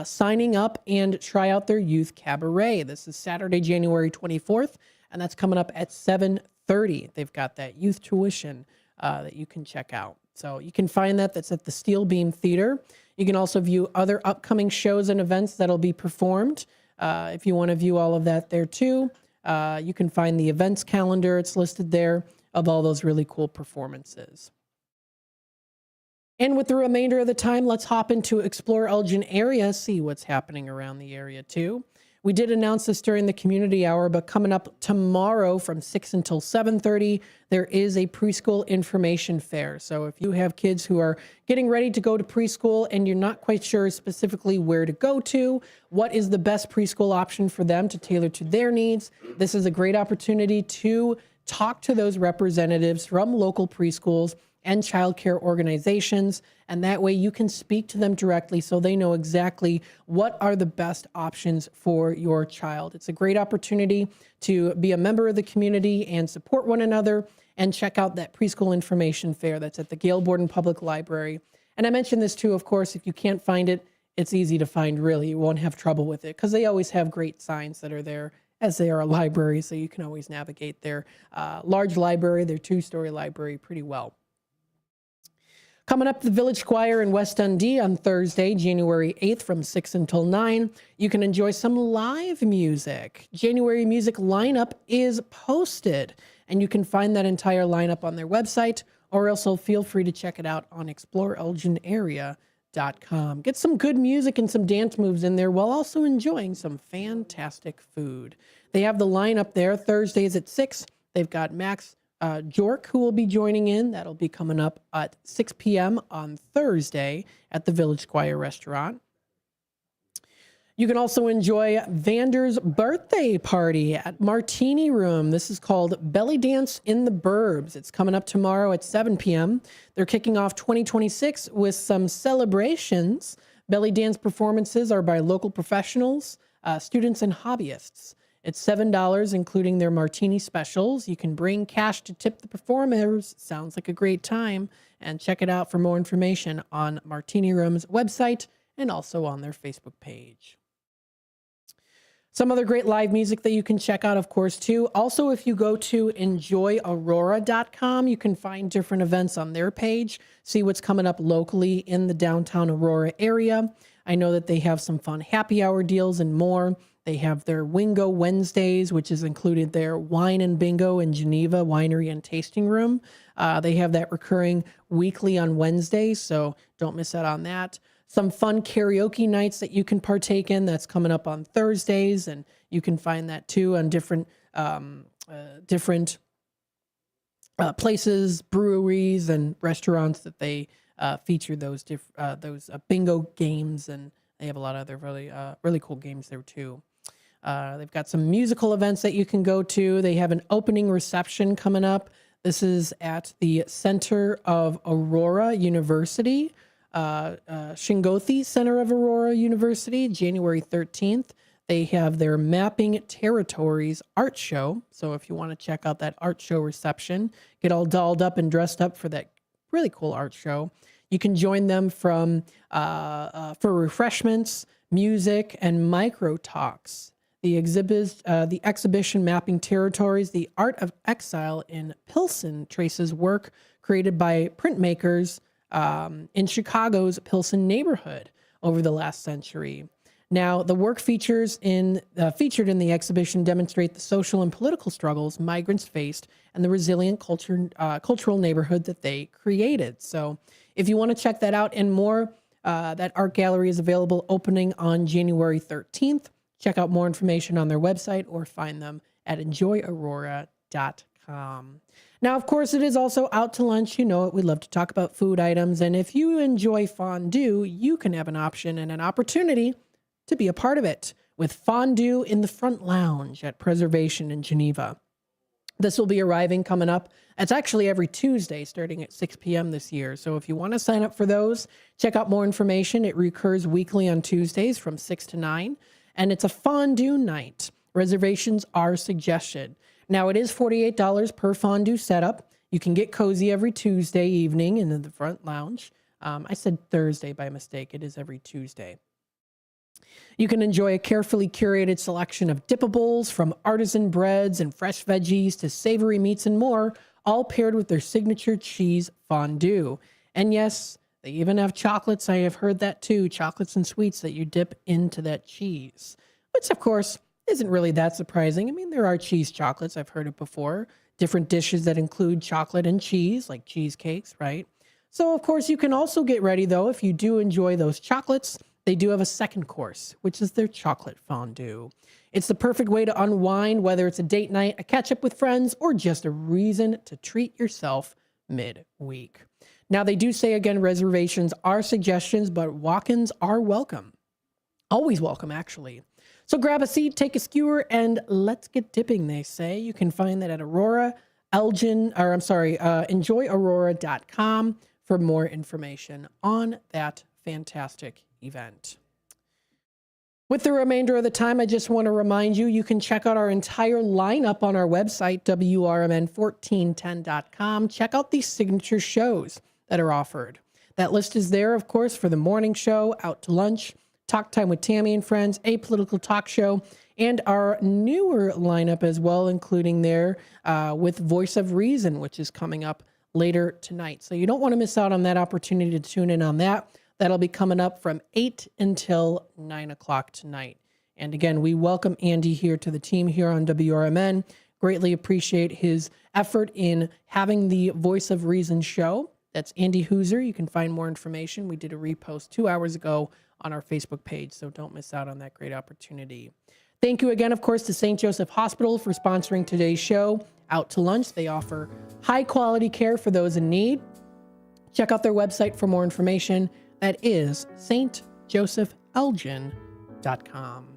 signing up and try out their youth cabaret. This is Saturday, January 24th, and that's coming up at 7:30. They've got that youth tuition that you can check out. So you can find that. That's at the Steel Beam Theater. You can also view other upcoming shows and events that'll be performed. If you want to view all of that there too, you can find the events calendar. It's listed there of all those really cool performances. And with the remainder of the time, let's hop into Explore Elgin area, see what's happening around the area too. We did announce this during the community hour, but coming up tomorrow from 6 until 7:30, there is a preschool information fair. So if you have kids who are getting ready to go to preschool and you're not quite sure specifically where to go to, what is the best preschool option for them to tailor to their needs, this is a great opportunity to talk to those representatives from local preschools and childcare organizations, and that way you can speak to them directly so they know exactly what are the best options for your child. It's a great opportunity to be a member of the community and support one another, and check out that preschool information fair that's at the Gail Borden Public Library. And I mentioned this too, of course, if you can't find it, it's easy to find really. You won't have trouble with it because they always have great signs that are there as they are a library, so you can always navigate their large library, their two-story library pretty well. Coming up, the Village Choir in West Dundee on Thursday, January 8th from 6 until 9. You can enjoy some live music. January music lineup is posted, and you can find that entire lineup on their website, or also feel free to check it out on exploreelginarea.com. Get some good music and some dance moves in there while also enjoying some fantastic food. They have the lineup there Thursdays at 6. They've got Max Jork, who will be joining in. That'll be coming up at 6 p.m. on Thursday at the Village Choir Restaurant. You can also enjoy Vander's birthday party at Martini Room. This is called Belly Dance in the Burbs. It's coming up tomorrow at 7 p.m. They're kicking off 2026 with some celebrations. Belly dance performances are by local professionals, students, and hobbyists. It's $7, including their martini specials. You can bring cash to tip the performers. Sounds like a great time. And check it out for more information on Martini Room's website and also on their Facebook page. Some other great live music that you can check out, of course, too. Also, if you go to enjoyaurora.com, you can find different events on their page, see what's coming up locally in the downtown Aurora area. I know that they have some fun happy hour deals and more. They have their Wingo Wednesdays, which is included their Wine and Bingo in Geneva Winery and Tasting Room. They have that recurring weekly on Wednesdays, so don't miss out on that. Some fun karaoke nights that you can partake in. That's coming up on Thursdays, and you can find that too on different places, breweries, and restaurants that they feature those bingo games, and they have a lot of other really cool games there too. They've got some musical events that you can go to. They have an opening reception coming up This is at the Center of Aurora University, Shingothi Center of Aurora University, January 13th. They have their Mapping Territories art show. So if you want to check out that art show reception, get all dolled up and dressed up for that really cool art show, you can join them for refreshments, music, and micro talks. The exhibition Mapping Territories, The Art of Exile in Pilsen traces work created by printmakers in Chicago's Pilsen neighborhood over the last century. Now, the work featured in the exhibition demonstrate the social and political struggles migrants faced and the resilient cultural neighborhood that they created. So if you want to check that out and more, that art gallery is available opening on January 13th. Check out more information on their website or find them at enjoyaurora.com. Now, of course, it is also Out to Lunch. You know it. We love to talk about food items. And if you enjoy fondue, you can have an option and an opportunity to be a part of it with Fondue in the Front Lounge at Preservation in Geneva. This will be arriving coming up. It's actually every Tuesday starting at 6 p.m. this year. So if you want to sign up for those, check out more information. It recurs weekly on Tuesdays from 6 to 9. And it's a fondue night. Reservations are suggested. Now, it is $48 per fondue setup. You can get cozy every Tuesday evening in the front lounge. I said Thursday by mistake. It is every Tuesday. You can enjoy a carefully curated selection of dippables, from artisan breads and fresh veggies to savory meats and more, all paired with their signature cheese fondue. And yes, they even have chocolates. I have heard that too. Chocolates and sweets that you dip into that cheese, which of course isn't really that surprising. I mean, there are cheese chocolates. I've heard it before. Different dishes that include chocolate and cheese, like cheesecakes, right? So of course you can also get ready though, if you do enjoy those chocolates. They do have a second course, which is their chocolate fondue. It's the perfect way to unwind, whether it's a date night, a catch up with friends, or just a reason to treat yourself midweek. Now, they do say, again, reservations are suggestions, but walk-ins are welcome. Always welcome, actually. So grab a seat, take a skewer, and let's get dipping, they say. You can find that at enjoyaurora.com for more information on that fantastic event. With the remainder of the time, I just want to remind you, you can check out our entire lineup on our website, WRMN1410.com. Check out these signature shows that are offered. That list is there, of course, for the morning show, Out to Lunch, Talk Time with Tammy and Friends, a political talk show, and our newer lineup as well, including there with Voice of Reason, which is coming up later tonight. So you don't want to miss out on that opportunity to tune in on that. That'll be coming up from 8 until 9 o'clock tonight. And again, we welcome Andy here to the team here on WRMN. Greatly appreciate his effort in having the Voice of Reason show. That's Andy Hooser. You can find more information. We did a repost 2 hours ago on our Facebook page, so don't miss out on that great opportunity. Thank you again, of course, to St. Joseph Hospital for sponsoring today's show, Out to Lunch. They offer high-quality care for those in need. Check out their website for more information. That is stjosephelgin.com.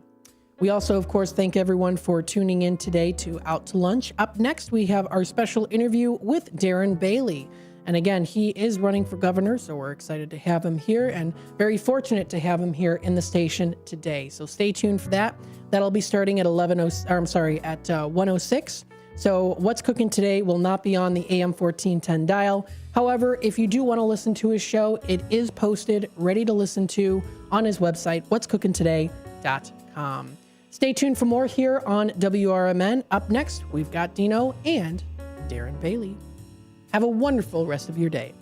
We also, of course, thank everyone for tuning in today to Out to Lunch. Up next, we have our special interview with Darren Bailey. And again, he is running for governor, so we're excited to have him here and very fortunate to have him here in the station today. So stay tuned for that. That'll be starting at 106. So What's Cooking Today will not be on the AM 1410 dial. However, if you do want to listen to his show, it is posted, ready to listen to on his website, what'scookingtoday.com. Stay tuned for more here on WRMN. Up next, we've got Dino and Darren Bailey. Have a wonderful rest of your day.